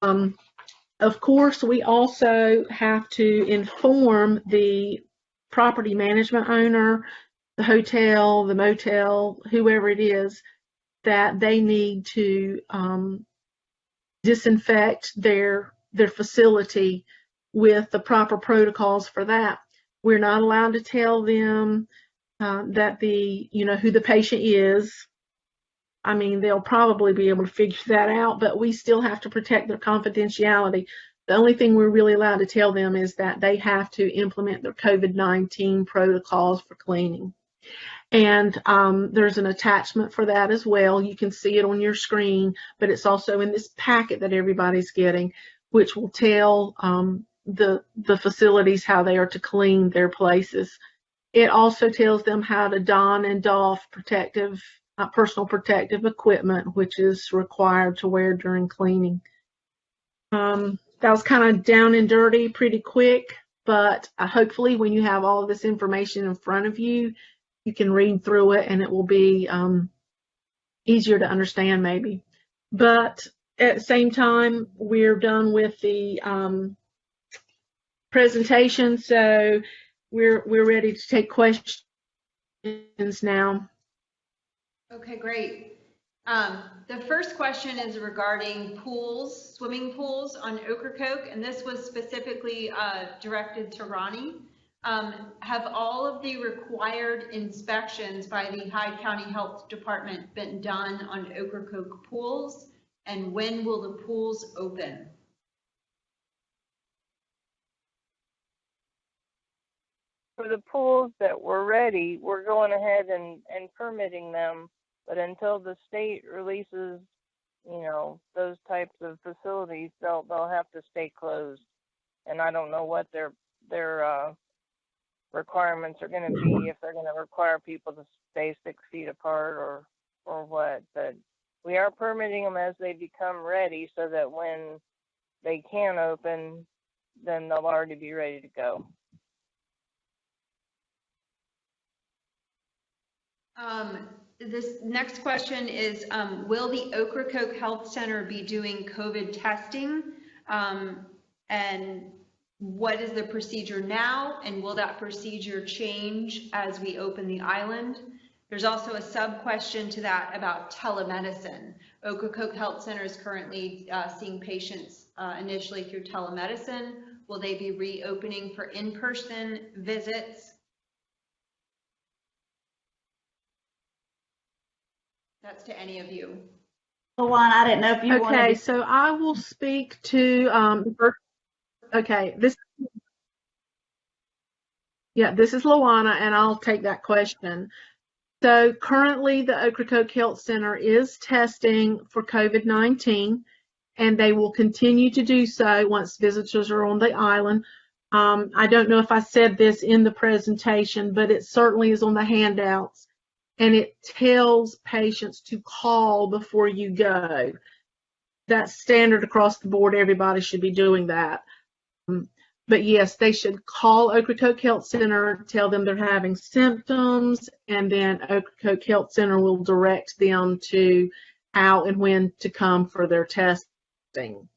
Of course, we also have to inform the property management owner, the hotel, the motel, whoever it is, that they need to disinfect their facility with the proper protocols for that. We're not allowed to tell them that who the patient is. I mean, they'll probably be able to figure that out, but we still have to protect their confidentiality. The only thing we're really allowed to tell them is that they have to implement their COVID-19 protocols for cleaning. And there's an attachment for that as well. You can see it on your screen, but it's also in this packet that everybody's getting, which will tell the facilities how they are to clean their places. It also tells them how to don and doff personal protective equipment, which is required to wear during cleaning. That was kind of down and dirty, pretty quick, but hopefully when you have all of this information in front of you, you can read through it and it will be easier to understand maybe. But at the same time, we're done with the presentation, so we're ready to take questions now. Okay, great. The first question is regarding swimming pools on Ocracoke, and this was specifically directed to Ronnie. Have all of the required inspections by the Hyde County Health Department been done on Ocracoke pools, and when will the pools open? For the pools that were ready, we're going ahead and permitting them, but until the state releases, those types of facilities, they'll have to stay closed. And I don't know what their requirements are going to be, if they're going to require people to stay 6 feet apart or what, but we are permitting them as they become ready so that when they can open, then they'll already be ready to go. This next question is, will the Ocracoke Health Center be doing COVID testing? And what is the procedure now? And will that procedure change as we open the island? There's also a sub-question to that about telemedicine. Ocracoke Health Center is currently seeing patients initially through telemedicine. Will they be reopening for in-person visits? That's to any of you. Luana, I didn't know if you wanted to. Okay, so I will speak to this is Luana, and I'll take that question. So currently the Ocracoke Health Center is testing for COVID-19, and they will continue to do so once visitors are on the island. I don't know if I said this in the presentation, but it certainly is on the handouts, and it tells patients to call before you go. That's standard across the board. Everybody should be doing that. But yes, they should call Ocracoke Health Center, tell them they're having symptoms, and then Ocracoke Health Center will direct them to how and when to come for their testing,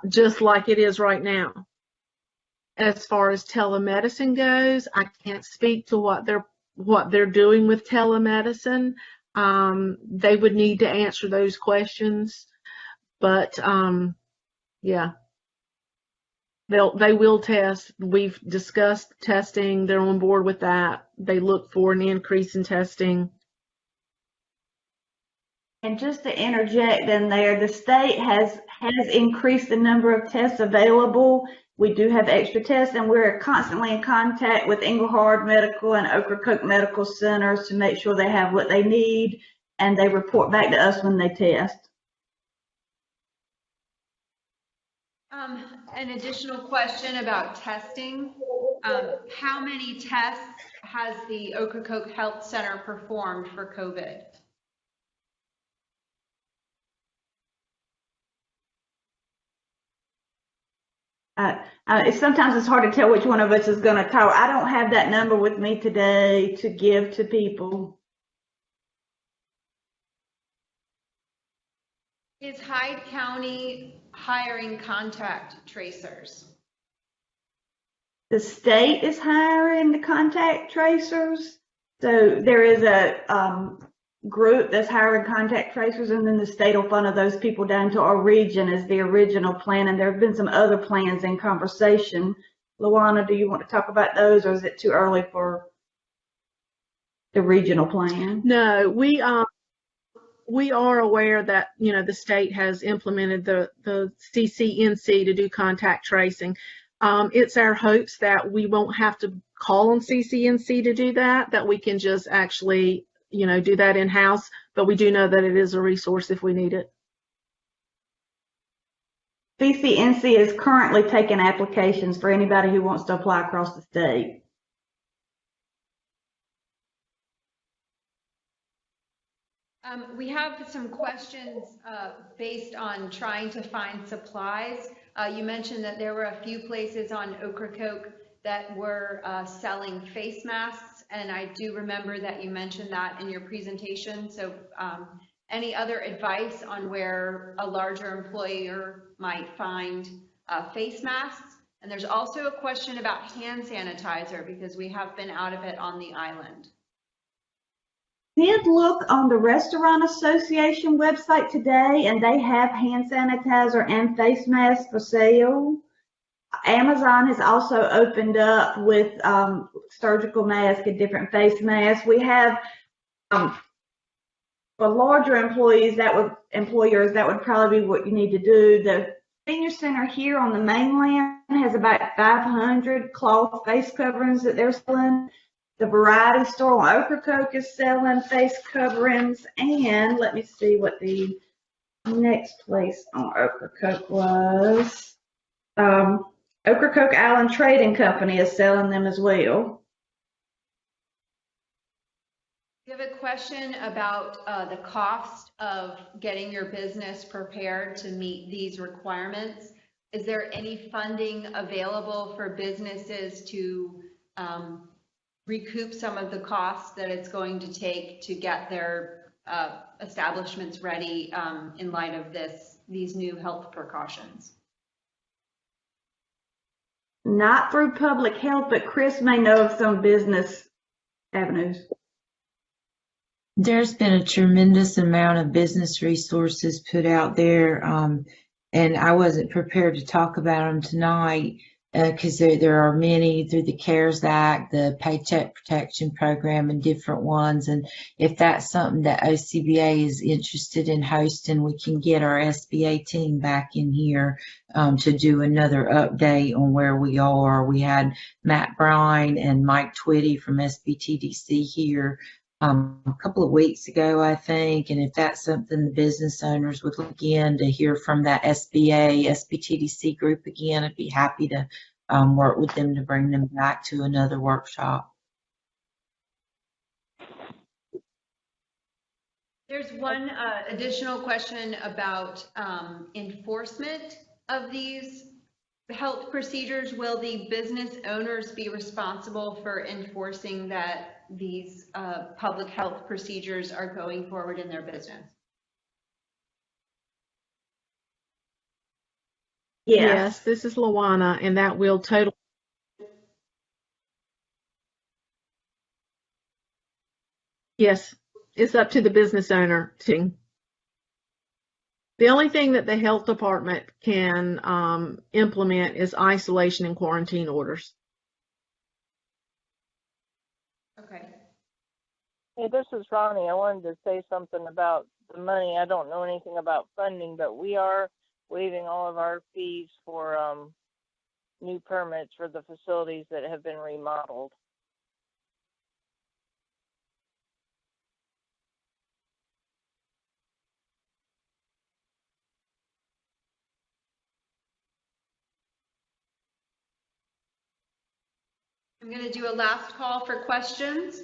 just like it is right now. As far as telemedicine goes, I can't speak to what they're doing with telemedicine. They would need to answer those questions, but yeah. They will test. We've discussed testing. They're on board with that. They look for an increase in testing. And just to interject in there, the state has increased the number of tests available. We do have extra tests, and we're constantly in contact with Englehart Medical and Ocracoke Medical Centers to make sure they have what they need, and they report back to us when they test. An additional question about testing. How many tests has the Ocracoke Health Center performed for COVID? Sometimes it's hard to tell which one of us is going to talk. I don't have that number with me today to give to people. Is Hyde County hiring contact tracers? The state is hiring the contact tracers. So there is a group that's hiring contact tracers, and then the state will funnel those people down to our region as the original plan. And there have been some other plans in conversation. Luana, do you want to talk about those, or is it too early for the regional plan? No, we are aware that, the state has implemented the CCNC to do contact tracing. It's our hopes that we won't have to call on CCNC to do that we can just actually, do that in-house, but we do know that it is a resource if we need it. CCNC is currently taking applications for anybody who wants to apply across the state. We have some questions based on trying to find supplies. You mentioned that there were a few places on Ocracoke that were selling face masks, and I do remember that you mentioned that in your presentation. So any other advice on where a larger employer might find face masks? And there's also a question about hand sanitizer, because we have been out of it on the island. Did look on the Restaurant Association website today, and they have hand sanitizer and face masks for sale. Amazon has also opened up with surgical masks and different face masks. We have for larger employers, that would probably be what you need to do. The senior center here on the mainland has about 500 cloth face coverings that they're selling. The variety store on Ocracoke is selling face coverings, and let me see what the next place on Ocracoke was. Ocracoke Island Trading Company is selling them as well. You have a question about the cost of getting your business prepared to meet these requirements. Is there any funding available for businesses to recoup some of the costs that it's going to take to get their establishments ready in light of these new health precautions? Not through public health, but Chris may know of some business avenues. There's been a tremendous amount of business resources put out there, and I wasn't prepared to talk about them tonight because there are many through the CARES Act, the Paycheck Protection Program, and different ones. And if that's something that OCBA is interested in hosting, we can get our SBA team back in here to do another update on where we are. We had Matt Brine and Mike Twitty from SBTDC here a couple of weeks ago, I think, and if that's something the business owners would look in to hear from that SBTDC group again, I'd be happy to work with them to bring them back to another workshop. There's one additional question about enforcement of these health procedures, will the business owners be responsible for enforcing that these public health procedures are going forward in their business? Yes, this is Lawana, and that will totally. Yes, it's up to the business owner. The only thing that the health department can implement is isolation and quarantine orders. Okay. Hey, this is Ronnie. I wanted to say something about the money. I don't know anything about funding, but we are waiving all of our fees for new permits for the facilities that have been remodeled. I'm going to do a last call for questions.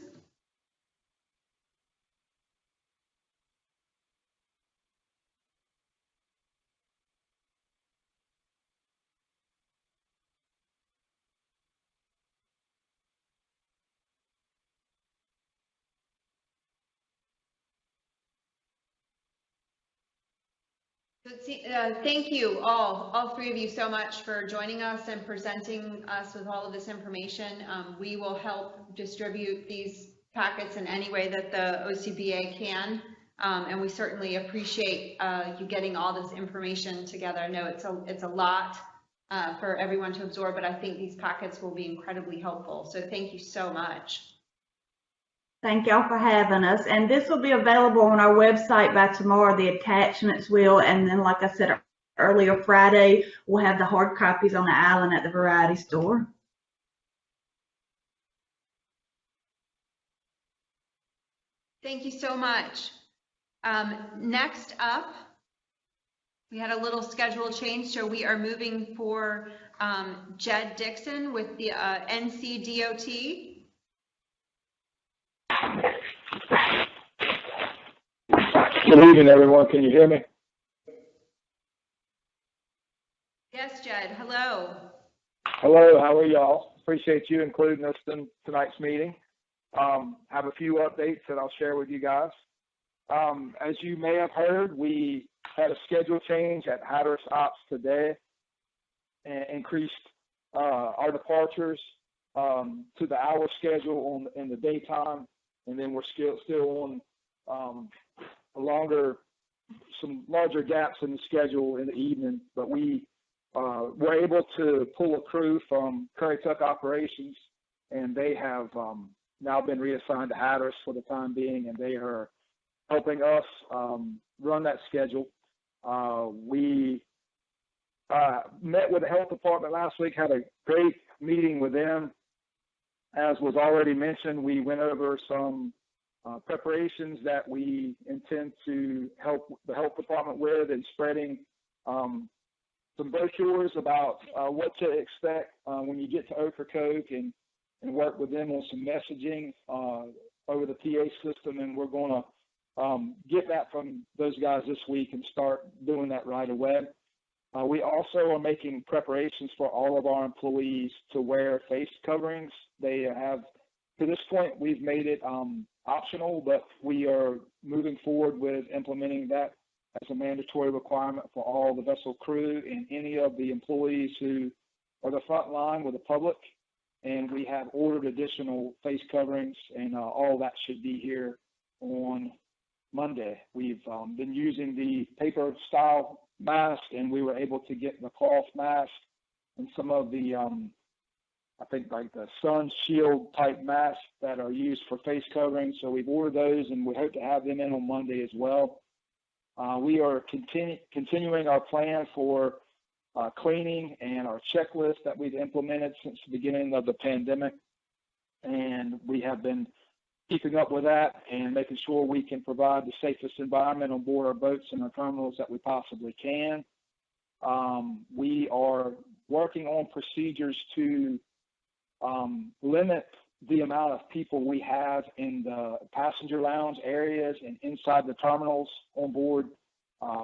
Thank you all three of you so much for joining us and presenting us with all of this information. We will help distribute these packets in any way that the OCBA can. And we certainly appreciate you getting all this information together. I know it's a lot for everyone to absorb, but I think these packets will be incredibly helpful. So thank you so much. Thank y'all for having us. And this will be available on our website by tomorrow. The attachments will. And then, like I said earlier, Friday, we'll have the hard copies on the island at the variety store. Thank you so much. Next up, we had a little schedule change, so we are moving for Jed Dixon with the NCDOT. Good evening, everyone. Can you hear me? Yes, Jed. Hello. Hello. How are y'all? Appreciate you including us in tonight's meeting. Have a few updates that I'll share with you guys. As you may have heard, we had a schedule change at Hatteras Ops today and increased our departures to the hour schedule in the daytime, and then we're still on some larger gaps in the schedule in the evening, but we were able to pull a crew from Ocracoke operations, and they have now been reassigned to Hatteras for the time being, and they are helping us run that schedule. We met with the health department last week, had a great meeting with them. As was already mentioned, we went over some preparations that we intend to help the health department with and spreading some brochures about what to expect when you get to Ocracoke and work with them on some messaging over the PA system. And we're going to get that from those guys this week and start doing that right away. We also are making preparations for all of our employees to wear face coverings. They have, to this point, we've made it optional, but we are moving forward with implementing that as a mandatory requirement for all the vessel crew and any of the employees who are the front line with the public. And we have ordered additional face coverings, and all that should be here on Monday. We've been using the paper style mask, and we were able to get the cloth mask and some of the I think like the sun shield type masks that are used for face covering. So we've ordered those, and we hope to have them in on Monday as well. We are continuing our plan for cleaning and our checklist that we've implemented since the beginning of the pandemic. And we have been keeping up with that and making sure we can provide the safest environment on board our boats and our terminals that we possibly can. We are working on procedures to limit the amount of people we have in the passenger lounge areas and inside the terminals on board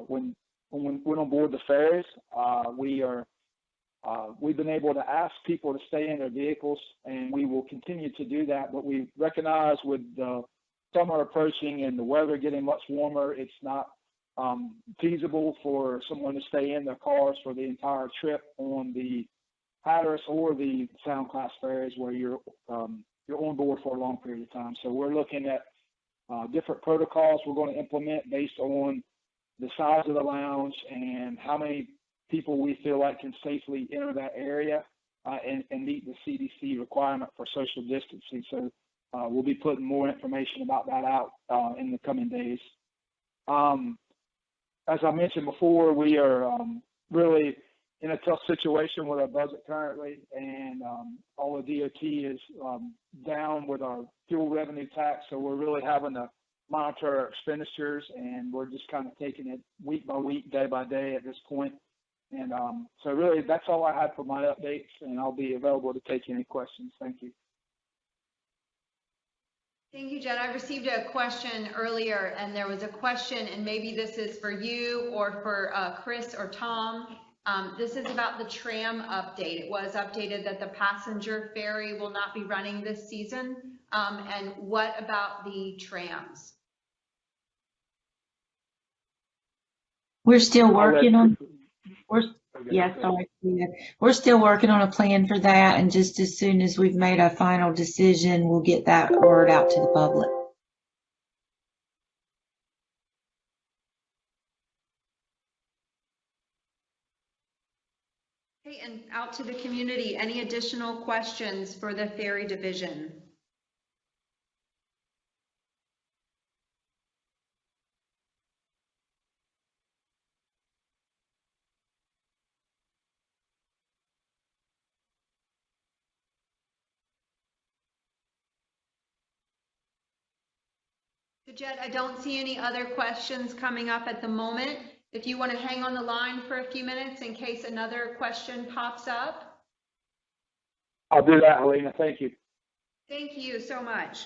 when on board the ferries. We are we've been able to ask people to stay in their vehicles, and we will continue to do that. But we recognize with the summer approaching and the weather getting much warmer, it's not feasible for someone to stay in their cars for the entire trip on the Hatteras or the Sound Class ferries where you're on board for a long period of time. So we're looking at different protocols we're going to implement based on the size of the lounge and how many people we feel like can safely enter that area and meet the CDC requirement for social distancing. So we'll be putting more information about that out in the coming days. As I mentioned before, we are really in a tough situation with our budget currently, and all the DOT is down with our fuel revenue tax, so we're really having to monitor our expenditures, and we're just kind of taking it week by week, day by day at this point. And so really, that's all I had for my updates, and I'll be available to take any questions. Thank you. Thank you, Jed. I received a question earlier, and there was a question, and maybe this is for you or for Chris or Tom. This is about the Tram update. It was updated that the passenger ferry will not be running this season. And what about the trams? We're still working on. We're still working on a plan for that, and just as soon as we've made a final decision, we'll get that word out to the public. Okay, and out to the community, any additional questions for the ferry division? So Jed, I don't see any other questions coming up at the moment. If you want to hang on the line for a few minutes in case another question pops up. I'll do that, Helena. Thank you. Thank you so much.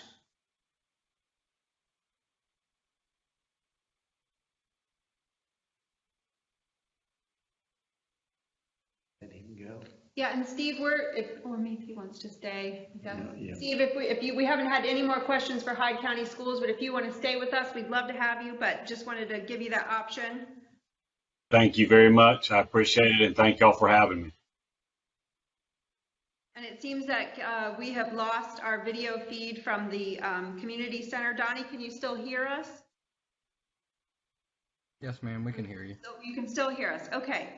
Let him go. Yeah, and Steve, or maybe he wants to stay. Okay. Yeah. Steve, we haven't had any more questions for Hyde County Schools, but if you want to stay with us, we'd love to have you, but just wanted to give you that option. Thank you very much. I appreciate it, and thank y'all for having me. And it seems that we have lost our video feed from the community center. Donnie, can you still hear us? Yes, ma'am, we can hear you. So you can still hear us. Okay.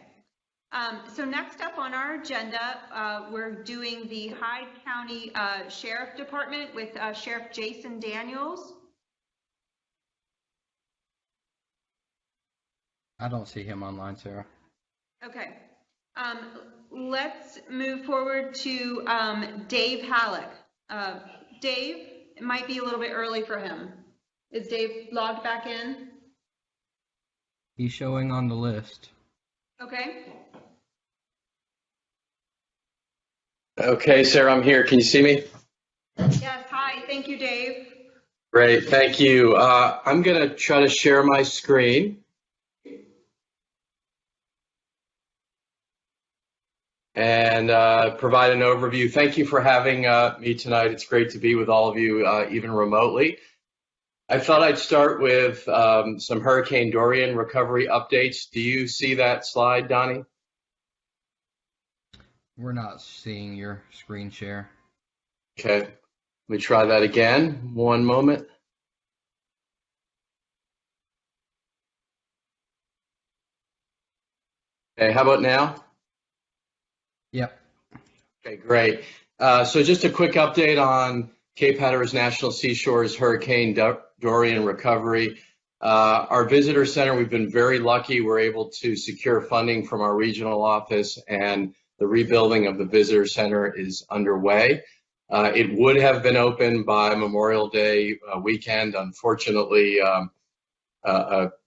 So next up on our agenda, we're doing the Hyde County Sheriff Department with Sheriff Jason Daniels. I don't see him online, Sarah. Okay. Let's move forward to Dave Halleck. Dave, it might be a little bit early for him. Is Dave logged back in? He's showing on the list. Okay. Okay, Sarah, I'm here. Can you see me? Yes, hi. Thank you, Dave. Great, thank you. I'm going to try to share my screen. And provide an overview. Thank you for having me tonight. It's great to be with all of you, even remotely. I thought I'd start with some Hurricane Dorian recovery updates. Do you see that slide, Donnie? We're not seeing your screen share. Okay, let me try that again. One moment. Okay, how about now? Yep. Okay, great. So just a quick update on Cape Hatteras National Seashore's Hurricane Dorian recovery. Our visitor center, we've been very lucky. We're able to secure funding from our regional office, and the rebuilding of the visitor center is underway. It would have been open by Memorial Day weekend. Unfortunately,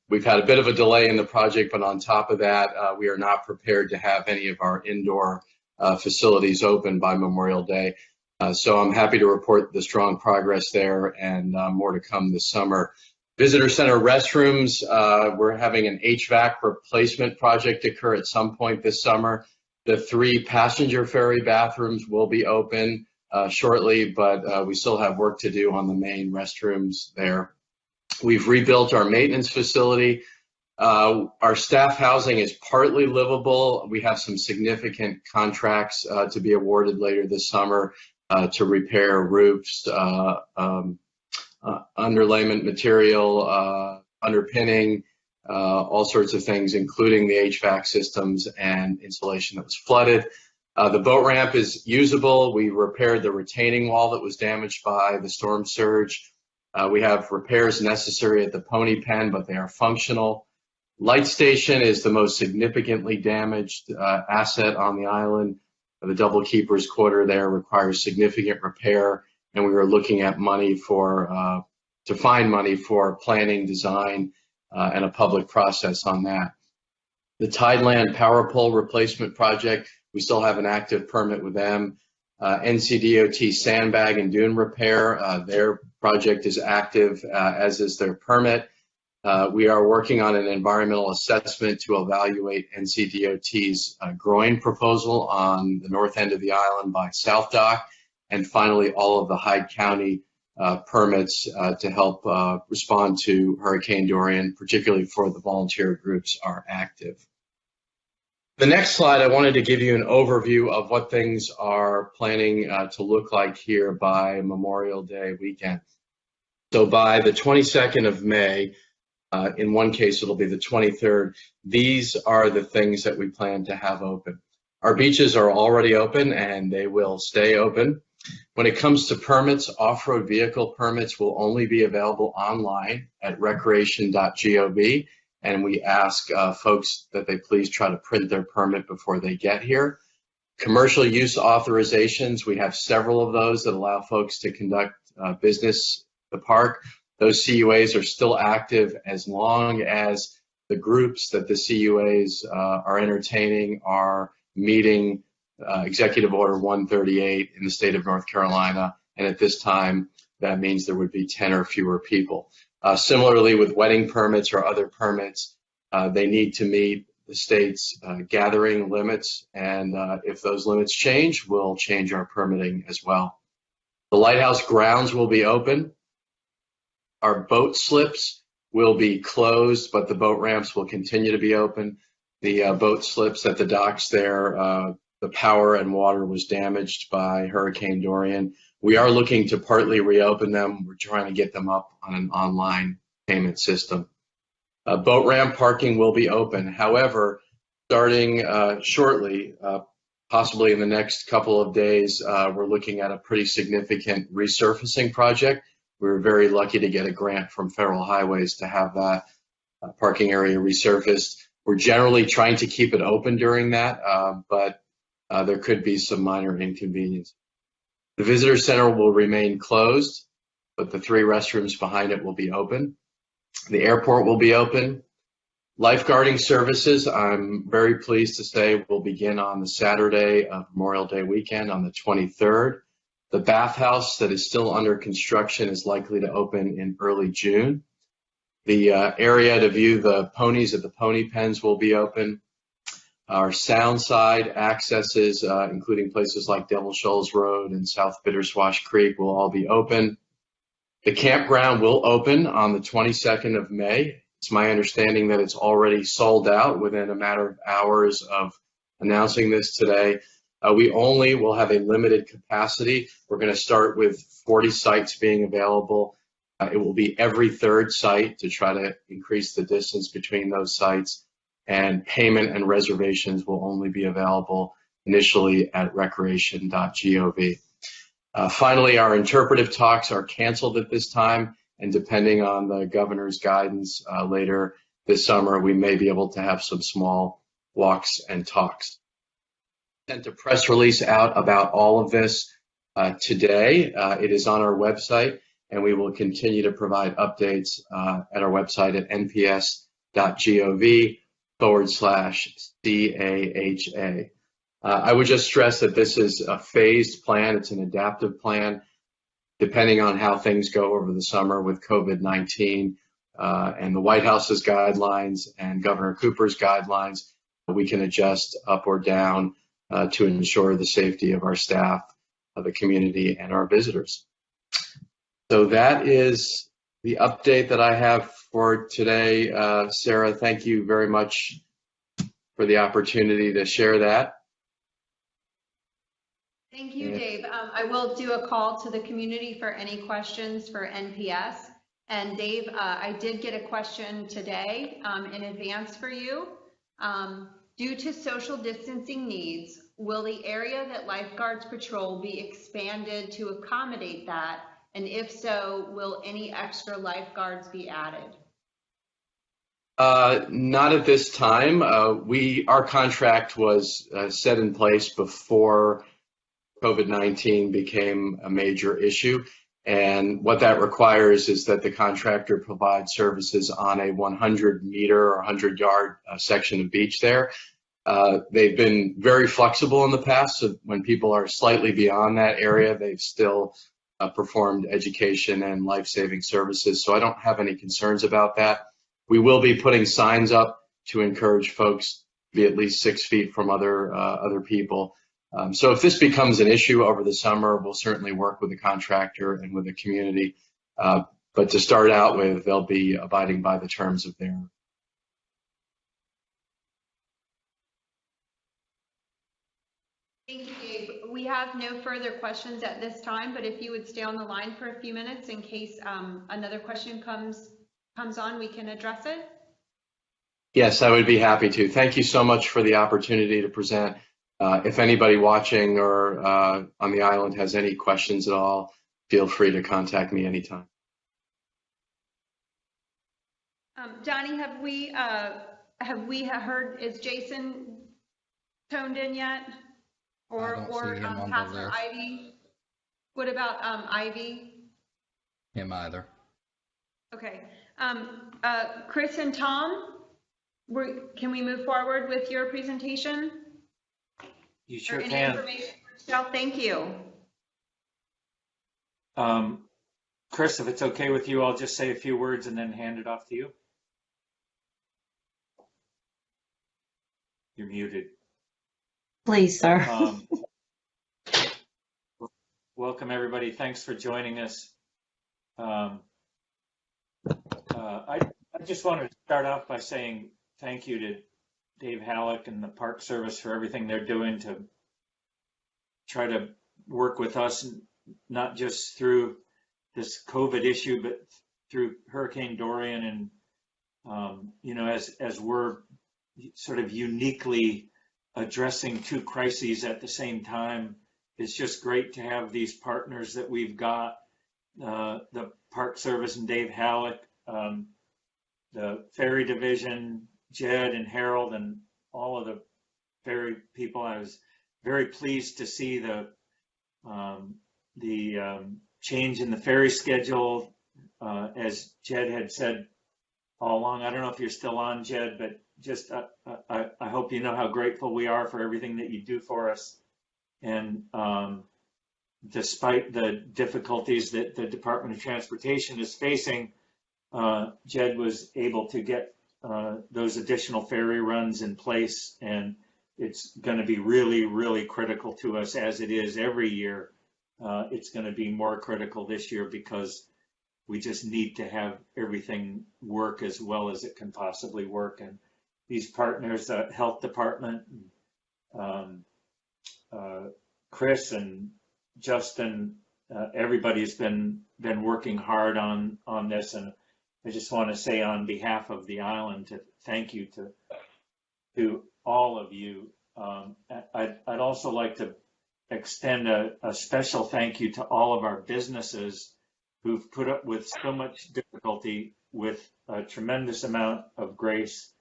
we've had a bit of a delay in the project, but on top of that, we are not prepared to have any of our indoor facilities open by Memorial Day. So I'm happy to report the strong progress there, and more to come this summer. Visitor Center restrooms, we're having an HVAC replacement project occur at some point this summer. The 3 passenger ferry bathrooms will be open shortly, but we still have work to do on the main restrooms there. We've rebuilt our maintenance facility. Our staff housing is partly livable. We have some significant contracts to be awarded later this summer to repair roofs, underlayment material, underpinning, all sorts of things, including the HVAC systems and insulation that was flooded. The boat ramp is usable. We repaired the retaining wall that was damaged by the storm surge. We have repairs necessary at the pony pen, but they are functional. Light station is the most significantly damaged asset on the island. The double keeper's quarter there requires significant repair, and we are looking at money for to find money for planning, design, and a public process on that. The Tideland power pole replacement project, we still have an active permit with them. NCDOT sandbag and dune repair, their project is active, as is their permit. We are working on an environmental assessment to evaluate NCDOT's groin proposal on the north end of the island by South Dock, and finally all of the Hyde County permits to help respond to Hurricane Dorian, particularly for the volunteer groups, are active. The next slide, I wanted to give you an overview of what things are planning to look like here by Memorial Day weekend. So by the 22nd of May, in one case it'll be the 23rd, these are the things that we plan to have open. Our beaches are already open and they will stay open. When it comes to permits, off-road vehicle permits will only be available online at recreation.gov, and we ask folks that they please try to print their permit before they get here. Commercial use authorizations, we have several of those that allow folks to conduct business at the park. Those CUAs are still active as long as the groups that the CUAs are entertaining are meeting Executive Order 138 in the state of North Carolina, and at this time that means there would be 10 or fewer people. Similarly with wedding permits or other permits, they need to meet the state's gathering limits, and if those limits change, we'll change our permitting as well. The lighthouse grounds will be open. Our boat slips will be closed, but the boat ramps will continue to be open. The boat slips at the docks there, the power and water was damaged by Hurricane Dorian. We are looking to partly reopen them. We're trying to get them up on an online payment system. Boat ramp parking will be open. However, starting shortly, possibly in the next couple of days, we're looking at a pretty significant resurfacing project. We were very lucky to get a grant from Federal Highways to have that parking area resurfaced. We're generally trying to keep it open during that, but there could be some minor inconvenience. The visitor center will remain closed, but the 3 restrooms behind it will be open. The airport will be open. Lifeguarding services, I'm very pleased to say, will begin on the Saturday of Memorial Day weekend on the 23rd. The bathhouse that is still under construction is likely to open in early June. The area to view the ponies at the pony pens will be open. Our sound side accesses, including places like Devil Shoals Road and South Bitterswash Creek, will all be open. The campground will open on the 22nd of May. It's my understanding that it's already sold out within a matter of hours of announcing this today. We only will have a limited capacity. We're going to start with 40 sites being available. It will be every 3rd site to try to increase the distance between those sites. And payment and reservations will only be available initially at recreation.gov. Finally, our interpretive talks are canceled at this time, and depending on the governor's guidance later this summer, we may be able to have some small walks and talks. Sent a press release out about all of this today. It is on our website, and we will continue to provide updates at our website at nps.gov/CAHA. I would just stress that this is a phased plan. It's an adaptive plan. Depending on how things go over the summer with COVID-19 and the White House's guidelines and Governor Cooper's guidelines, we can adjust up or down to ensure the safety of our staff, of the community, and our visitors. So that is the update that I have for today. Sarah, thank you very much for the opportunity to share that. Thank you, Dave. I will do a call to the community for any questions for NPS. And Dave, I did get a question today in advance for you. Due to social distancing needs, will the area that lifeguards patrol be expanded to accommodate that? And if so, will any extra lifeguards be added? Not at this time. Our contract was set in place before COVID-19 became a major issue. And what that requires is that the contractor provide services on a 100-meter or 100-yard section of beach there. They've been very flexible in the past, so when people are slightly beyond that area, they've still performed education and life-saving services. So I don't have any concerns about that. We will be putting signs up to encourage folks to be at least 6 feet from other people. So if this becomes an issue over the summer, we'll certainly work with the contractor and with the community. But to start out with, they'll be abiding by the terms of their. Thank you, Dave. We have no further questions at this time, but if you would stay on the line for a few minutes in case another question comes on, we can address it. Yes, I would be happy to. Thank you so much for the opportunity to present. If anybody watching or on the island has any questions at all, feel free to contact me anytime. Donnie, have we heard, is Jason toned in yet? Or Pastor Ivy? What about Ivy? Him either. Okay. Chris and Tom, can we move forward with your presentation? You sure any can. Information for yourself? Thank you. Chris, if it's okay with you, I'll just say a few words and then hand it off to you. You're muted. Please, sir. Welcome, everybody. Thanks for joining us. I just wanted to start off by saying thank you to Dave Halleck and the Park Service for everything they're doing to try to work with us, not just through this COVID issue, but through Hurricane Dorian. And, as we're sort of uniquely addressing two crises at the same time, it's just great to have these partners that we've got, the Park Service and Dave Halleck, the Ferry Division, Jed and Harold, and all of the ferry people. I was very pleased to see the change in the ferry schedule, as Jed had said all along. I don't know if you're still on, Jed, but just I hope you know how grateful we are for everything that you do for us. And despite the difficulties that the Department of Transportation is facing, Jed was able to get those additional ferry runs in place, and it's going to be really, really critical to us, as it is every year. It's going to be more critical this year because we just need to have everything work as well as it can possibly work. And these partners, Health Department, Chris and Justin, everybody's been working hard on this, and I just want to say on behalf of the island to thank you to all of you. I'd also like to extend a special thank you to all of our businesses who've put up with so much difficulty with a tremendous amount of grace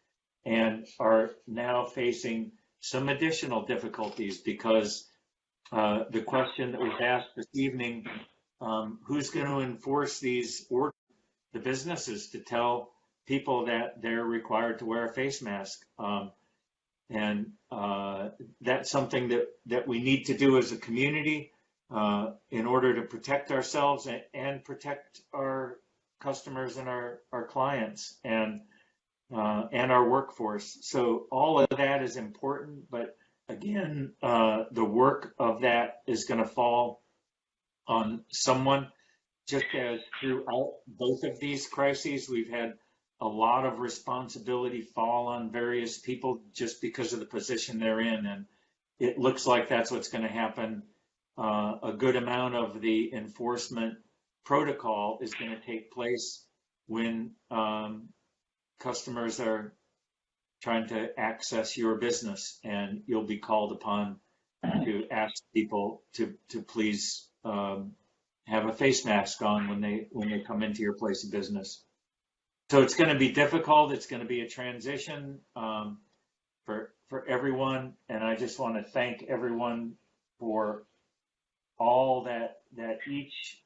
and are now facing some additional difficulties because the question that was asked this evening, who's going to enforce these orders? The businesses to tell people that they're required to wear a face mask. And that's something that we need to do as a community in order to protect ourselves and protect our customers and our clients and our workforce. So all of that is important, but again, the work of that is going to fall on someone. Just as throughout both of these crises, we've had a lot of responsibility fall on various people just because of the position they're in. And it looks like that's what's going to happen. A good amount of the enforcement protocol is going to take place when customers are trying to access your business, and you'll be called upon to ask people to please have a face mask on when they come into your place of business. So it's going to be difficult. It's going to be a transition for everyone, and I just want to thank everyone for all that each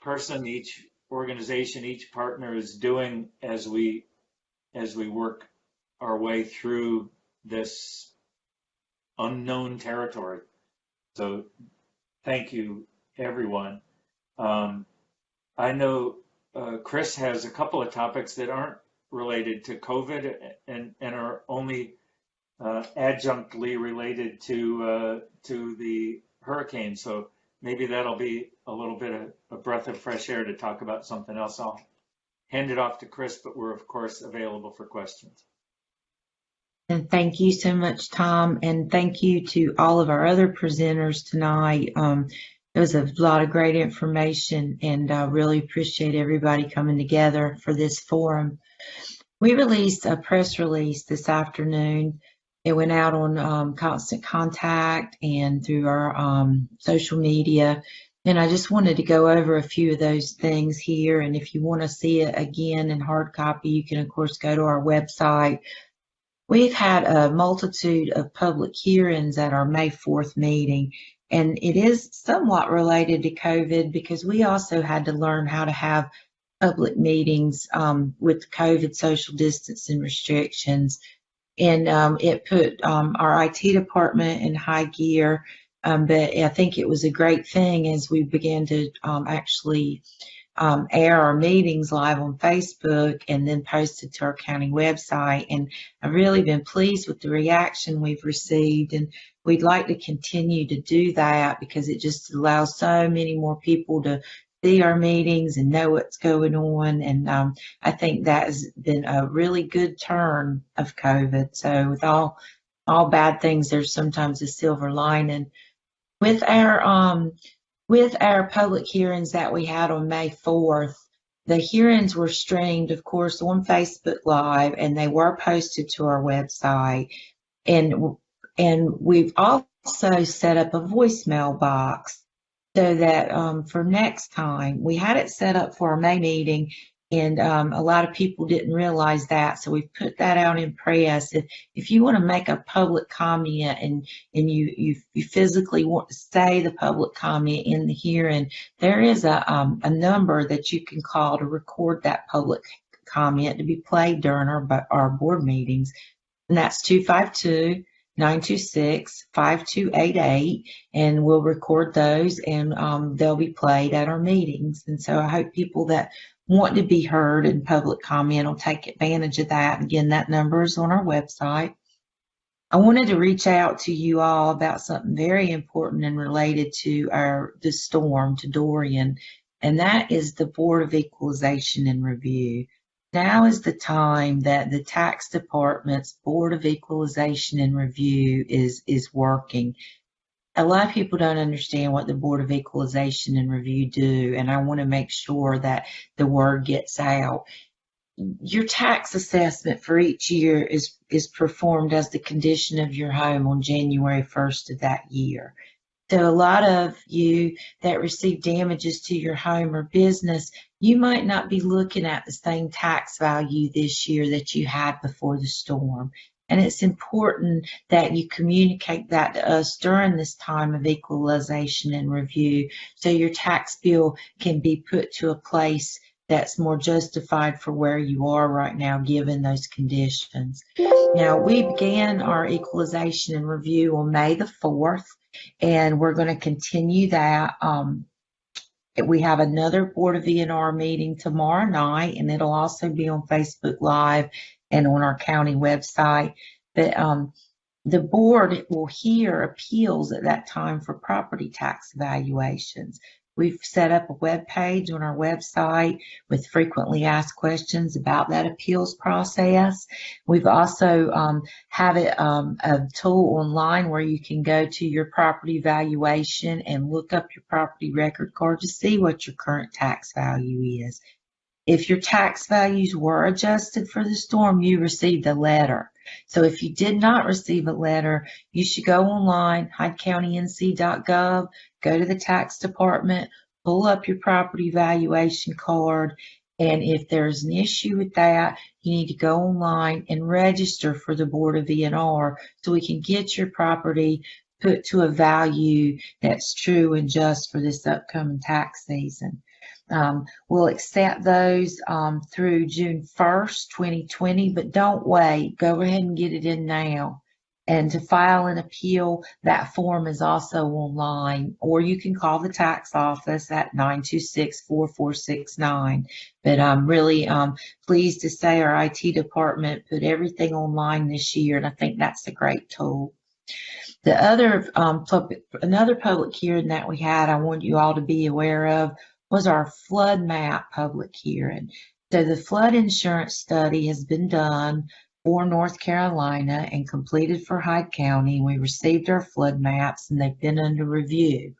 person, each organization, each partner is doing as we work our way through this unknown territory. So thank you, everyone. I know Chris has a couple of topics that aren't related to COVID and are only adjunctly related to the hurricane. So maybe that'll be a little bit of a breath of fresh air to talk about something else. I'll hand it off to Chris, but we're of course available for questions. And thank you so much, Tom, and thank you to all of our other presenters tonight. There was a lot of great information, and I really appreciate everybody coming together for this forum. We released a press release this afternoon. It went out on Constant Contact and through our social media, and I just wanted to go over a few of those things here. And if you want to see it again in hard copy, you can, of course, go to our website. We've had a multitude of public hearings at our May 4th meeting, and it is somewhat related to COVID because we also had to learn how to have public meetings with COVID social distancing restrictions. And it put our IT department in high gear, but I think it was a great thing as we began to actually air our meetings live on Facebook and then post it to our county website. And I've really been pleased with the reaction we've received, and we'd like to continue to do that because it just allows so many more people to see our meetings and know what's going on. And I think that has been a really good turn of COVID. So with all bad things, there's sometimes a silver lining. With our public hearings that we had on May 4th, the hearings were streamed, of course, on Facebook Live, and they were posted to our website. And we've also set up a voicemail box so that for next time, we had it set up for our May meeting, and a lot of people didn't realize that. So we've put that out in press. If you want to make a public comment and you physically want to say the public comment in the hearing, there is a number that you can call to record that public comment to be played during our board meetings. And that's 252-926-5288, and we'll record those, and they'll be played at our meetings. And so I hope people that want to be heard in public comment will take advantage of that. Again, that number is on our website. I wanted to reach out to you all about something very important and related to the storm, to Dory, and that is the Board of Equalization and Review. Now is the time that the tax department's Board of Equalization and Review is working. A lot of people don't understand what the Board of Equalization and Review do, and I want to make sure that the word gets out. Your tax assessment for each year is performed as the condition of your home on January 1st of that year. So a lot of you that receive damages to your home or business, you might not be looking at the same tax value this year that you had before the storm. And it's important that you communicate that to us during this time of equalization and review so your tax bill can be put to a place that's more justified for where you are right now given those conditions. Now, we began our equalization and review on May the 4th, and we're going to continue that. We have another Board of E&R meeting tomorrow night, and it'll also be on Facebook Live and on our county website. But The board will hear appeals at that time for property tax evaluations. We've set up a web page on our website with frequently asked questions about that appeals process. We've also have it a tool online where you can go to your property valuation and look up your property record card to see what your current tax value is. If your tax values were adjusted for the storm, you received a letter. So if you did not receive a letter, you should go online, HydeCountyNC.gov, go to the tax department, pull up your property valuation card, and if there's an issue with that, you need to go online and register for the Board of E&R so we can get your property put to a value that's true and just for this upcoming tax season. We'll accept those through June 1st, 2020, but don't wait. Go ahead and get it in now. And to file an appeal, that form is also online, or you can call the tax office at 926-4469. But I'm really pleased to say our IT department put everything online this year, and I think that's a great tool. The other another public hearing that we had, I want you all to be aware of, was our flood map public hearing. So the flood insurance study has been done for North Carolina and completed for Hyde County. We received our flood maps and they've been under review.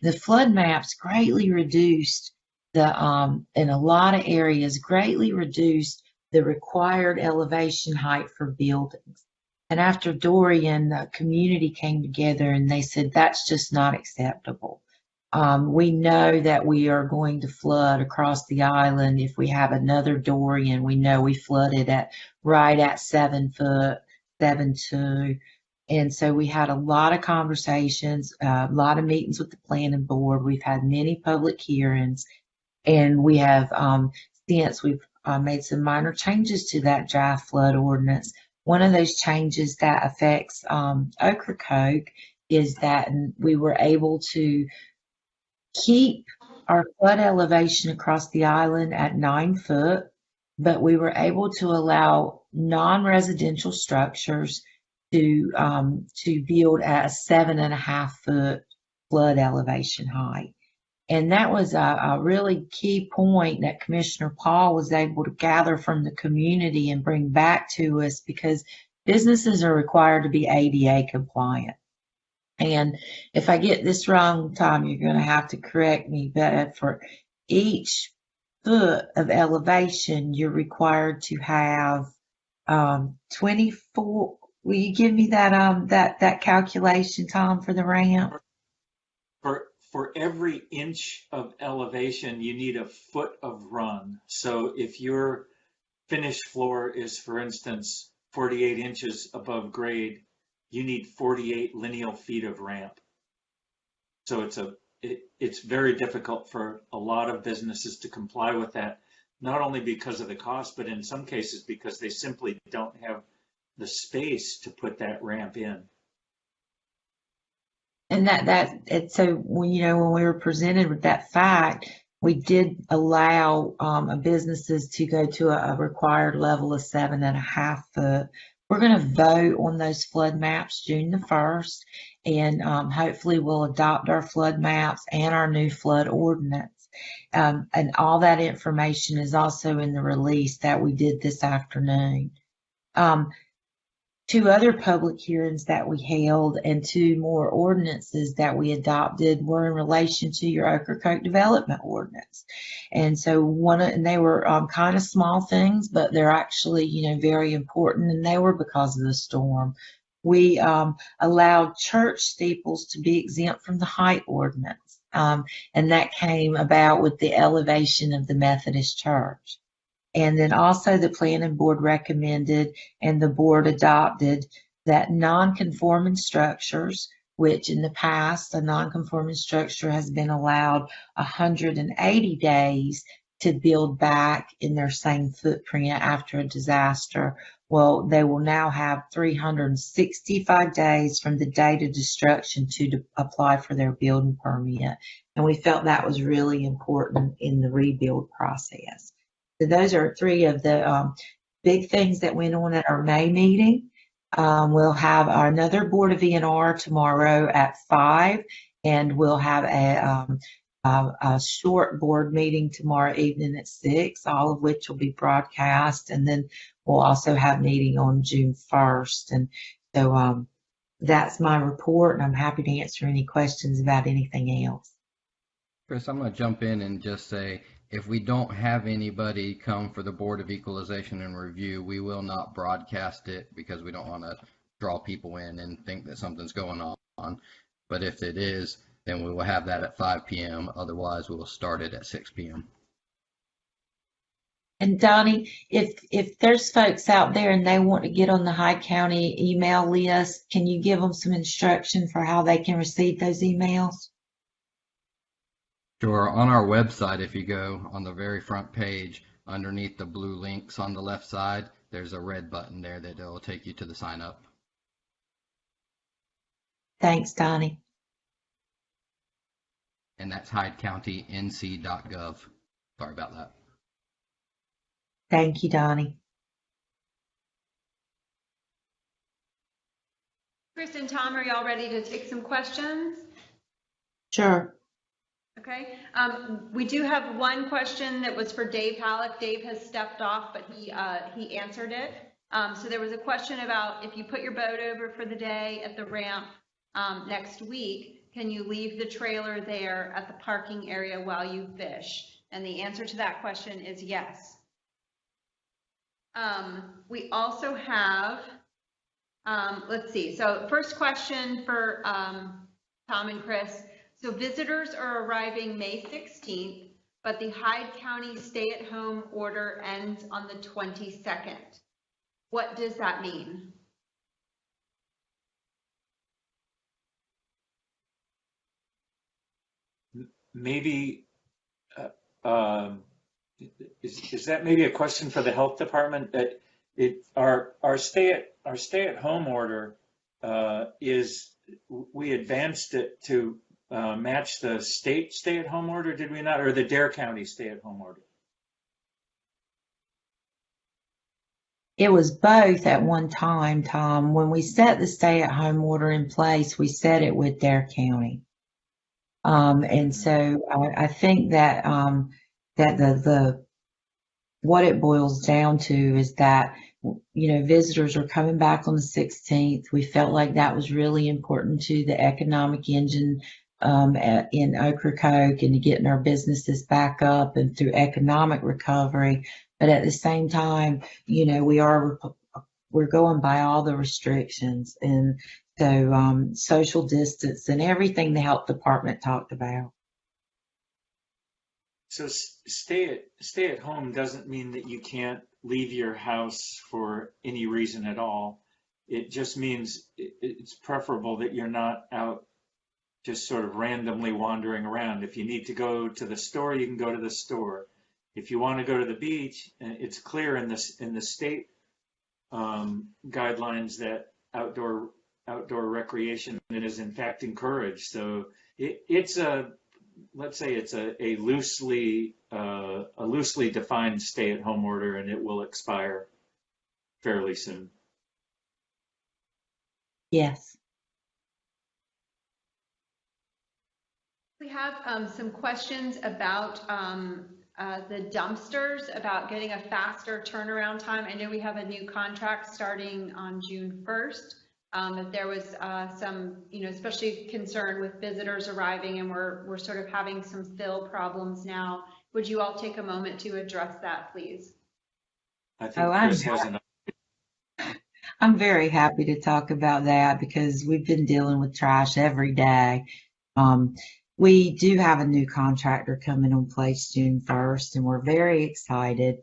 The flood maps greatly reduced the, in a lot of areas, greatly reduced the required elevation height for buildings. And after Dory and the community came together and they said, that's just not acceptable. We know that we are going to flood across the island if we have another Dory, and we know we flooded right at 7 foot, 7.2. And so we had a lot of conversations, a lot of meetings with the planning board. We've had many public hearings, and we have since we've made some minor changes to that draft flood ordinance. One of those changes that affects Ocracoke is that we were able to keep our flood elevation across the island at 9 foot, but we were able to allow non-residential structures to build at a 7.5 foot flood elevation height. And that was a really key point that Commissioner Paul was able to gather from the community and bring back to us, because businesses are required to be ADA compliant. And if I get this wrong, Tom, you're going to have to correct me, but for each foot of elevation, you're required to have 24. Will you give me that that calculation, Tom, for the ramp? For every inch of elevation, you need a foot of run. So if your finished floor is, for instance, 48 inches above grade, you need 48 lineal feet of ramp. So it's very difficult for a lot of businesses to comply with that, not only because of the cost, but in some cases because they simply don't have the space to put that ramp in. And so when we were presented with that fact, we did allow businesses to go to a required level of 7.5 foot. We're going to vote on those flood maps June the 1st, and hopefully we'll adopt our flood maps and our new flood ordinance. And all that information is also in the release that we did this afternoon. 2 other public hearings that we held and 2 more ordinances that we adopted were in relation to your Ocracoke development ordinance. And so and they were kind of small things, but they're actually, very important, and they were because of the storm. We allowed church steeples to be exempt from the height ordinance. And that came about with the elevation of the Methodist Church. And then also the planning board recommended and the board adopted that non-conforming structures, which in the past a non-conforming structure has been allowed 180 days to build back in their same footprint after a disaster. Well, they will now have 365 days from the date of destruction to apply for their building permit. And we felt that was really important in the rebuild process. So those are 3 of the big things that went on at our May meeting. We'll have another Board of E&R tomorrow at 5, and we'll have a short board meeting tomorrow evening at 6, all of which will be broadcast. And then we'll also have a meeting on June 1st. And so that's my report, and I'm happy to answer any questions about anything else. Chris, I'm going to jump in and just say, if we don't have anybody come for the Board of Equalization and Review, we will not broadcast it because we don't want to draw people in and think that something's going on. But if it is, then we will have that at 5 p.m. Otherwise, we will start it at 6 p.m. And Donnie, if there's folks out there and they want to get on the Hyde County email list, can you give them some instruction for how they can receive those emails? Sure. On our website, if you go on the very front page, underneath the blue links on the left side, there's a red button there that will take you to the sign up. Thanks, Donnie. And that's HydeCountyNC.gov. Sorry about that. Thank you, Donnie. Chris and Tom, are y'all ready to take some questions? Sure. Okay. We do have one question that was for Dave Halleck. Dave has stepped off, but he answered it. So there was a question about if you put your boat over for the day at the ramp next week, can you leave the trailer there at the parking area while you fish? And the answer to that question is yes. We also have, let's see. So first question for Tom and Chris. So visitors are arriving May 16th, but the Hyde County stay-at-home order ends on the 22nd. What does that mean? Maybe, is that maybe a question for the health department? That our stay-at-home order we advanced it to match the state stay-at-home order, did we not, or the Dare County stay-at-home order? It was both at one time, Tom. When we set the stay-at-home order in place, we set it with Dare County. And so I think that that what it boils down to is that, you know, visitors are coming back on the 16th. We felt like that was really important to the economic engine in Ocracoke and to getting our businesses back up and through economic recovery. But at the same time, you know, we're going by all the restrictions, and so social distance and everything the health department talked about. So stay at home doesn't mean that you can't leave your house for any reason at all. It just means it's preferable that you're not out just sort of randomly wandering around. If you need to go to the store, you can go to the store. If you want to go to the beach, it's clear in the state guidelines that outdoor recreation is in fact encouraged. So let's say it's a loosely defined stay-at-home order, and it will expire fairly soon. Yes. We have some questions about the dumpsters, about getting a faster turnaround time. I know we have a new contract starting on June 1st. That there was some, you know, especially concern with visitors arriving, and we're sort of having some fill problems now. Would you all take a moment to address that, please? I think Chris has enough. I'm very happy to talk about that because we've been dealing with trash every day. We do have a new contractor coming in place June 1st, and we're very excited.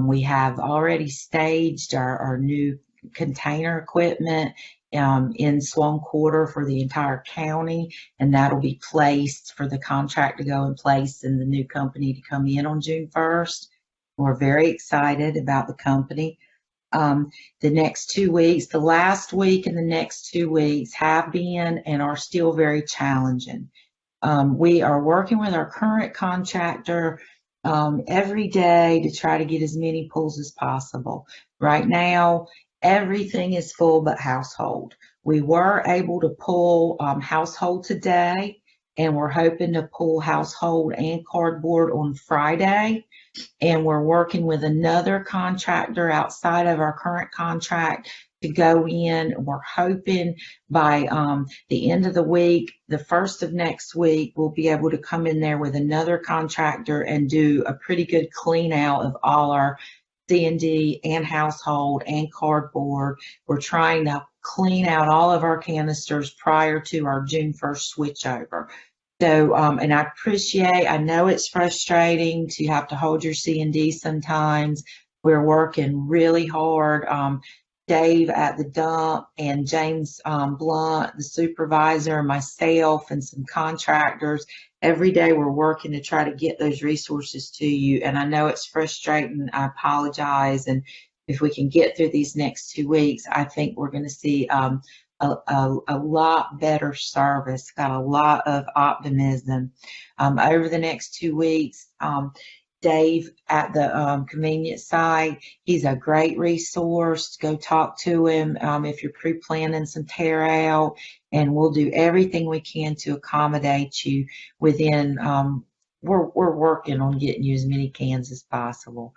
We have already staged our new container equipment in Swan Quarter for the entire county, and that'll be placed for the contract to go in place and the new company to come in on June 1st. We're very excited about the company. The next 2 weeks, the last week and the next 2 weeks have been and are still very challenging. We are working with our current contractor every day to try to get as many pulls as possible. Right now, Everything is full but household. We were able to pull household today, and we're hoping to pull household and cardboard on Friday. And we're working with another contractor outside of our current contract to go in. We're hoping by the end of the week, the first of next week, we'll be able to come in there with another contractor and do a pretty good clean out of all our C&D and household and cardboard. We're trying to clean out all of our canisters prior to our June 1st switchover. So, and I know it's frustrating to have to hold your C&D sometimes. We're working really hard. Dave at the dump and James Blunt, the supervisor, myself, and some contractors. Every day we're working to try to get those resources to you. And I know it's frustrating. I apologize. And if we can get through these next 2 weeks, I think we're going to see a lot better service. Got a lot of optimism. Over the next 2 weeks, Dave at the convenience side, he's a great resource. Go talk to him if you're pre-planning some tear out, and we'll do everything we can to accommodate you within, we're working on getting you as many cans as possible.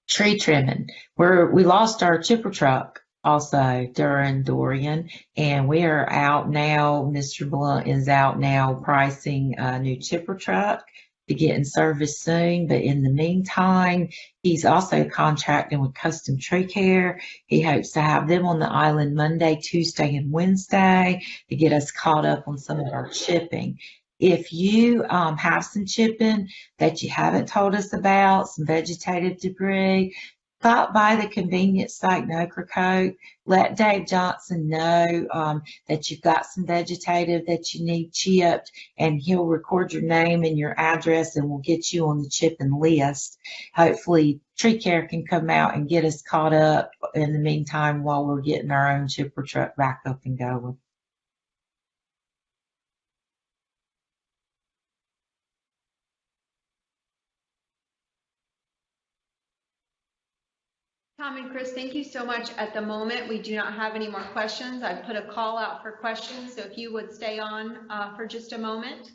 Tree trimming. We lost our chipper truck also during Dorian, and we are out now. Mr. Blunt is out now pricing a new chipper truck to get in service soon. But in the meantime, he's also contracting with Custom Tree Care. He hopes to have them on the island Monday, Tuesday, and Wednesday to get us caught up on some of our chipping. If you have some chipping that you haven't told us about, some vegetative debris, stop by the convenience site in Ocracoke. Let Dave Johnson know that you've got some vegetative that you need chipped, and he'll record your name and your address, and we'll get you on the chipping list. Hopefully, Tree Care can come out and get us caught up in the meantime while we're getting our own chipper truck back up and going. Tom and Chris, thank you so much. At the moment, we do not have any more questions. I put a call out for questions, so if you would stay on for just a moment.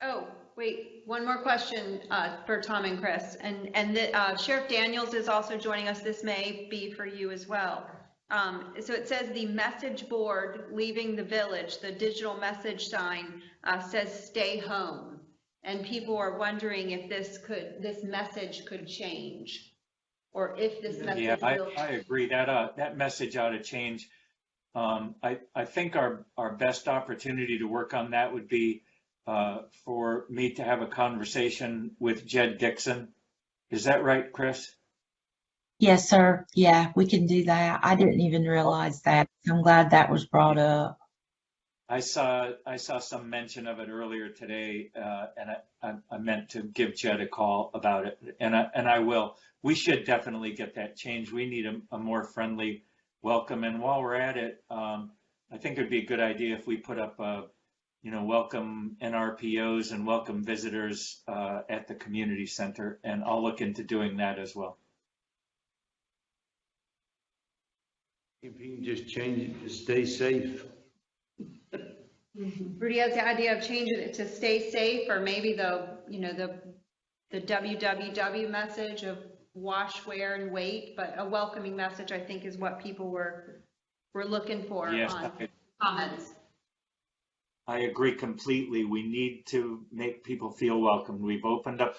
Oh, wait, one more question for Tom and Chris. And Sheriff Daniels is also joining us. This may be for you as well. So it says the message board leaving the village, the digital message sign says stay home. And people are wondering if this message could change, or if this message Yeah, will. I agree that message ought to change. I think our best opportunity to work on that would be for me to have a conversation with Jed Dixon. Is that right, Chris? Yes, sir. Yeah, we can do that. I didn't even realize that. I'm glad that was brought up. I saw some mention of it earlier today, and I meant to give Jed a call about it, and I will. We should definitely get that changed. We need a more friendly welcome. And while we're at it, I think it'd be a good idea if we put up welcome NRPOs and welcome visitors at the community center, and I'll look into doing that as well. If you can just change it to stay safe. Rudy has the idea of changing it to stay safe, or maybe the WWW message of wash, wear, and wait, but a welcoming message, I think, is what people were looking for. Yes, on comments. I agree completely. We need to make people feel welcome. We've opened up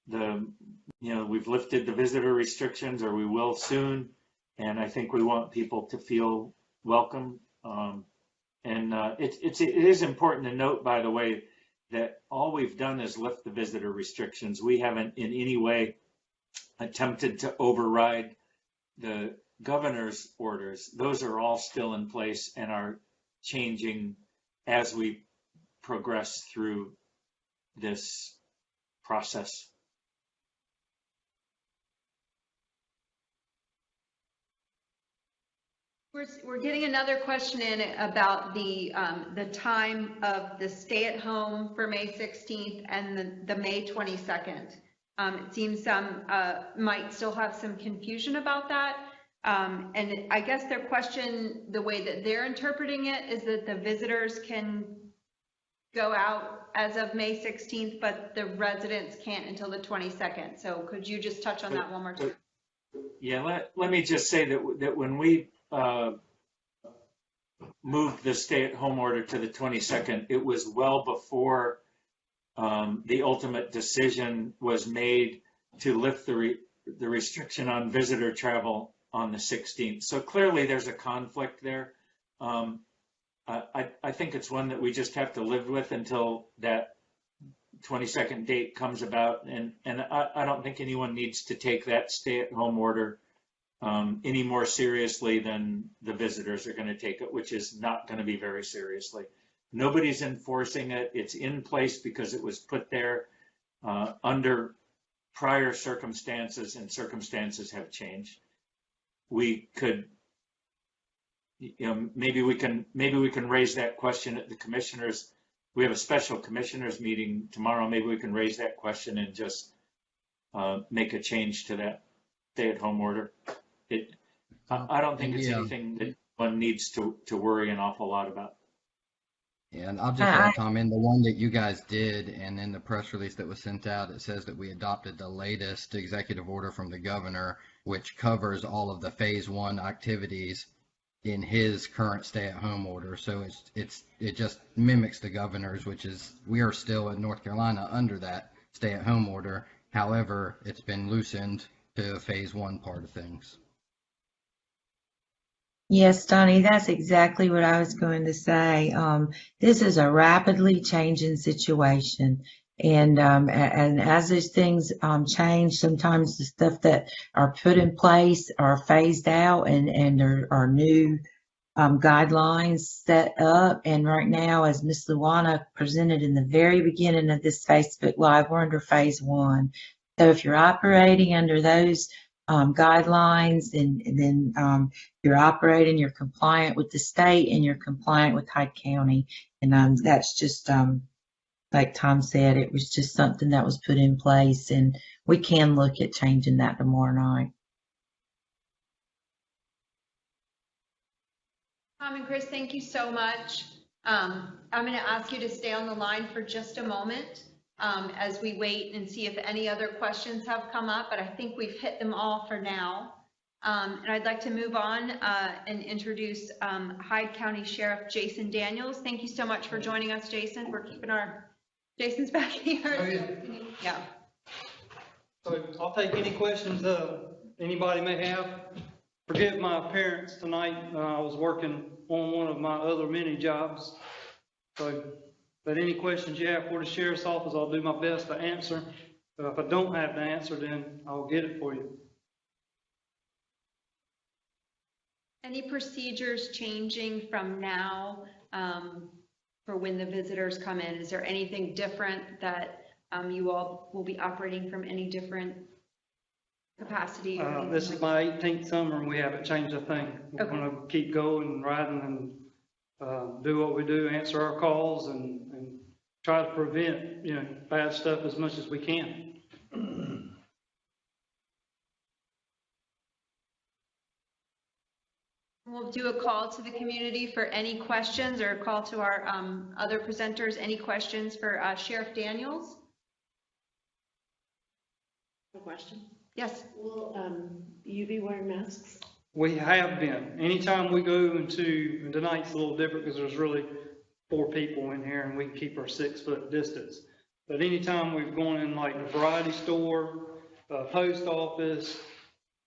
we've lifted the visitor restrictions, or we will soon, and I think we want people to feel welcome. It is important to note, by the way, that all we've done is lift the visitor restrictions. We haven't in any way attempted to override the governor's orders. Those are all still in place and are changing as we progress through this process. We're getting another question in about the time of the stay-at-home for May 16th and the May 22nd. It seems some might still have some confusion about that. And I guess their question, the way that they're interpreting it, is that the visitors can go out as of May 16th, but the residents can't until the 22nd. So could you just touch on that one more time? Yeah, let me just say that when we moved the stay-at-home order to the 22nd, it was well before the ultimate decision was made to lift the restriction on visitor travel on the 16th. So clearly there's a conflict there. I think it's one that we just have to live with until that 22nd date comes about. And I don't think anyone needs to take that stay-at-home order any more seriously than the visitors are going to take it, which is not going to be very seriously. Nobody's enforcing it. It's in place because it was put there under prior circumstances, and circumstances have changed. We could, maybe we can raise that question at the commissioners. We have a special commissioners meeting tomorrow. Maybe we can raise that question and just make a change to that stay-at-home order. I don't think it's anything that one needs to worry an awful lot about. Yeah, and I'll just add a comment. The one that you guys did, and in the press release that was sent out, it says that we adopted the latest executive order from the governor, which covers all of the phase 1 activities in his current stay-at-home order. So it just mimics the governor's, which is, we are still in North Carolina under that stay-at-home order. However, it's been loosened to phase 1 part of things. Yes, Donnie, that's exactly what I was going to say. This is a rapidly changing situation. And as those things change, sometimes the stuff that are put in place are phased out, and there are new guidelines set up. And right now, as Ms. Luana presented in the very beginning of this Facebook Live, we're under phase 1. So if you're operating under those guidelines, and then you're operating, you're compliant with the state, and you're compliant with Hyde County. And that's just, like Tom said, it was just something that was put in place, and we can look at changing that tomorrow night. Tom and Chris, thank you so much. I'm going to ask you to stay on the line for just a moment as we wait and see if any other questions have come up, but I think we've hit them all for now. And I'd like to move on and introduce Hyde County Sheriff Jason Daniels. Thank you so much for joining us, Jason. We're keeping Jason's back here. Oh, yeah. Yeah. So I'll take any questions anybody may have. Forgive my appearance tonight. I was working on one of my other many jobs. But any questions you have for the sheriff's office, I'll do my best to answer. If I don't have the answer, then I'll get it for you. Any procedures changing from now for when the visitors come in? Is there anything different that you all will be operating from any different capacity? This is my 18th summer, and we haven't changed a thing. We're going to keep going and riding and do what we do, answer our calls, and try to prevent bad stuff as much as we can. We'll do a call to the community for any questions, or a call to our other presenters. Any questions for Sheriff Daniels? A question? Yes. Will you be wearing masks? We have been. Anytime we go into, and tonight's a little different because there's really 4 people in here and we can keep our 6-foot distance. But anytime we've gone in like the variety store, post office,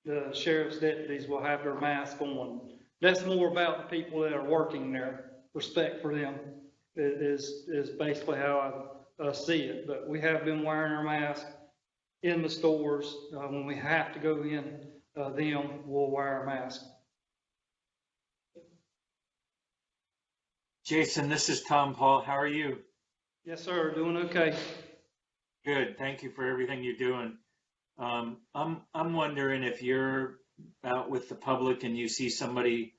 the sheriff's deputies will have their mask on. That's more about the people that are working there. Respect for them is basically how I see it. But we have been wearing our mask in the stores. When we have to go in them, we'll wear our mask. Jason, this is Tom Paul. How are you? Yes, sir. Doing okay. Good. Thank you for everything you're doing. I'm wondering if you're out with the public and you see somebody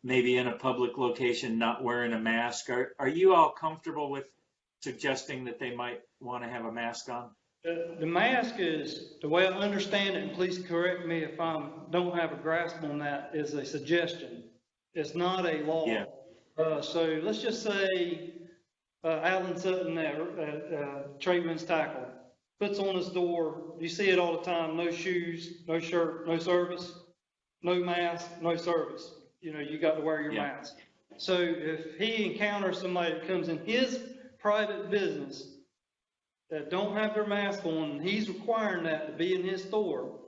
maybe in a public location, not wearing a mask. Are you all comfortable with suggesting that they might want to have a mask on? The mask is, the way I understand it, and please correct me if I don't have a grasp on that, is a suggestion. It's not a law. Yeah. So let's just say Alan Sutton at Tradesman's Tackle puts on his door, you see it all the time, no shoes, no shirt, no service, no mask, no service. You know, you got to wear your mask. So if he encounters somebody that comes in his private business that don't have their mask on, and he's requiring that to be in his store,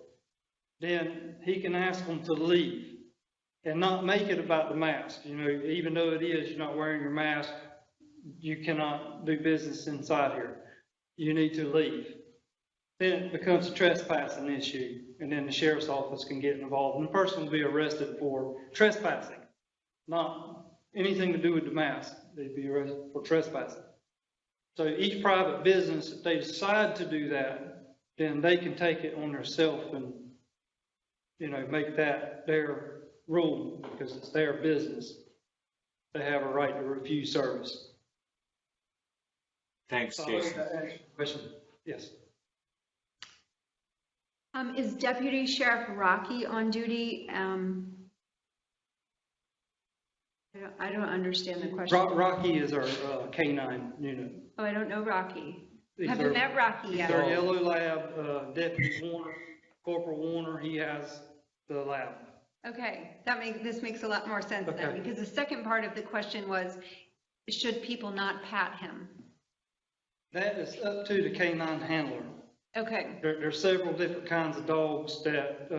then he can ask them to leave and not make it about the mask. You know, even though it is, you're not wearing your mask, you cannot do business inside here. You need to leave. Then it becomes a trespassing issue, and then the sheriff's office can get involved, and the person will be arrested for trespassing, not anything to do with the mask. They'd be arrested for trespassing. So each private business, if they decide to do that, then they can take it on themselves and, you know, make that their rule, because it's their business. They have a right to refuse service. Thanks, So Jason. that answers your question. Yes. Is Deputy Sheriff Rocky on duty? I don't understand the question. Rocky is our K-9 unit. Oh, I don't know Rocky. He's Haven't our- met Rocky yet. He's our yellow lab, Deputy Warner, Corporal Warner, he has the lab. Okay, this makes a lot more sense then, Okay. because the second part of the question was, should people not pat him? That is up to the K-9 handler. Okay, There's several different kinds of dogs that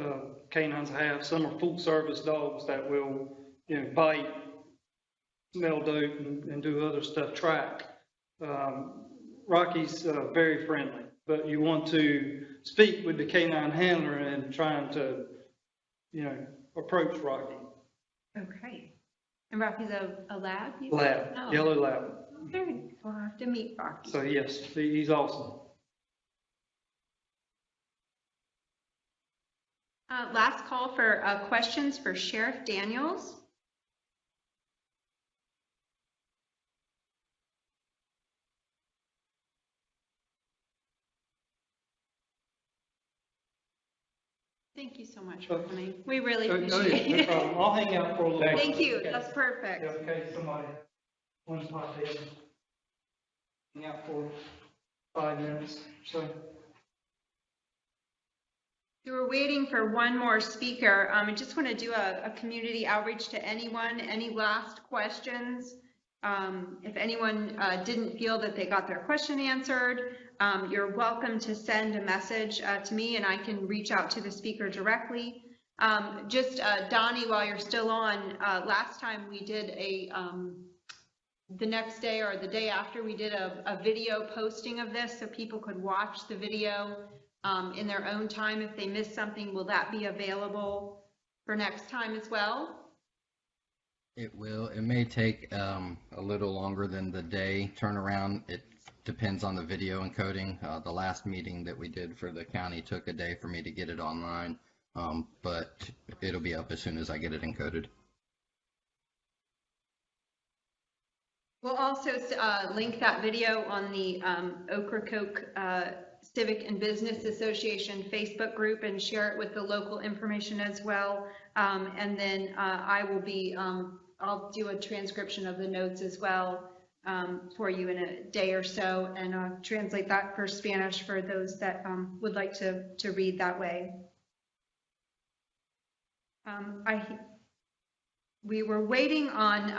canines have. Some are full service dogs that will, you know, bite, smell dope, and do other stuff, track. Rocky's very friendly, but you want to speak with the canine handler and trying to, you know, approach Rocky. okay. And Rocky's a lab? you said? Lab, Oh, yellow lab. very, we'll have to meet Rocky. So yes, he's awesome. Last call for questions for Sheriff Daniels. Thank you so much for coming. We really appreciate No it. problem. I'll hang out for a little while. Thank you, Okay. that's perfect. Yeah, okay, somebody, one's my head. Hang out for 5 minutes, so. So we're waiting for one more speaker. I just want to do a community outreach to anyone. Any last questions? If anyone didn't feel that they got their question answered, you're welcome to send a message to me and I can reach out to the speaker directly. Donnie, while you're still on, last time we did the next day or the day after, we did a video posting of this so people could watch the video in their own time. If they missed something, will that be available for next time as well? It will. It may take a little longer than the day turnaround. It depends on the video encoding. The last meeting that we did for the county took a day for me to get it online, but it'll be up as soon as I get it encoded. We'll also link that video on the Ocracoke Civic and Business Association Facebook group and share it with the local information as well. And then I'll do a transcription of the notes as well for you in a day or so, and translate that for Spanish for those that would like to read that way. We were waiting on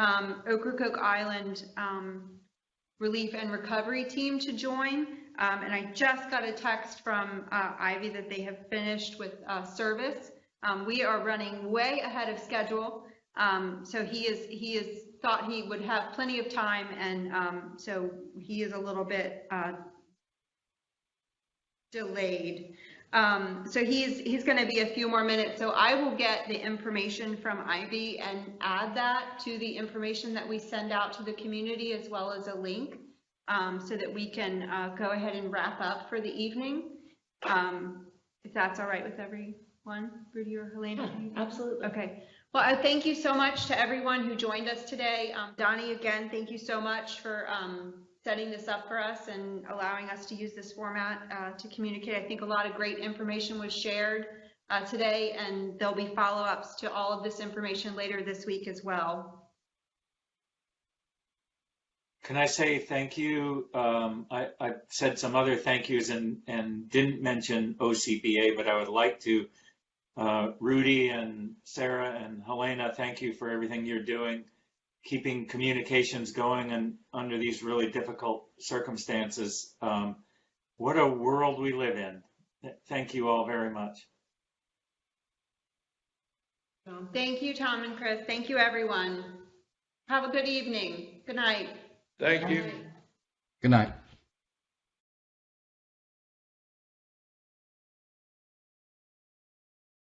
Ocracoke Island Relief and Recovery Team to join, and I just got a text from Ivy that they have finished with service. We are running way ahead of schedule, so he is thought he would have plenty of time, and so he is a little bit delayed. So he's going to be a few more minutes. So I will get the information from Ivy and add that to the information that we send out to the community, as well as a link, so that we can go ahead and wrap up for the evening. If that's all right with everyone, Rudy or Helena? Absolutely. Okay. Well, I thank you so much to everyone who joined us today. Donnie, again, thank you so much for setting this up for us and allowing us to use this format to communicate. I think a lot of great information was shared today, and there'll be follow-ups to all of this information later this week as well. Can I say thank you? I said some other thank yous and didn't mention OCBA, but I would like to. Rudy and Sarah and Helena, thank you for everything you're doing, keeping communications going and under these really difficult circumstances. What a world we live in. Thank you all very much. Thank you, Tom and Chris. Thank you, everyone. Have a good evening. Good night. Thank you. Good night.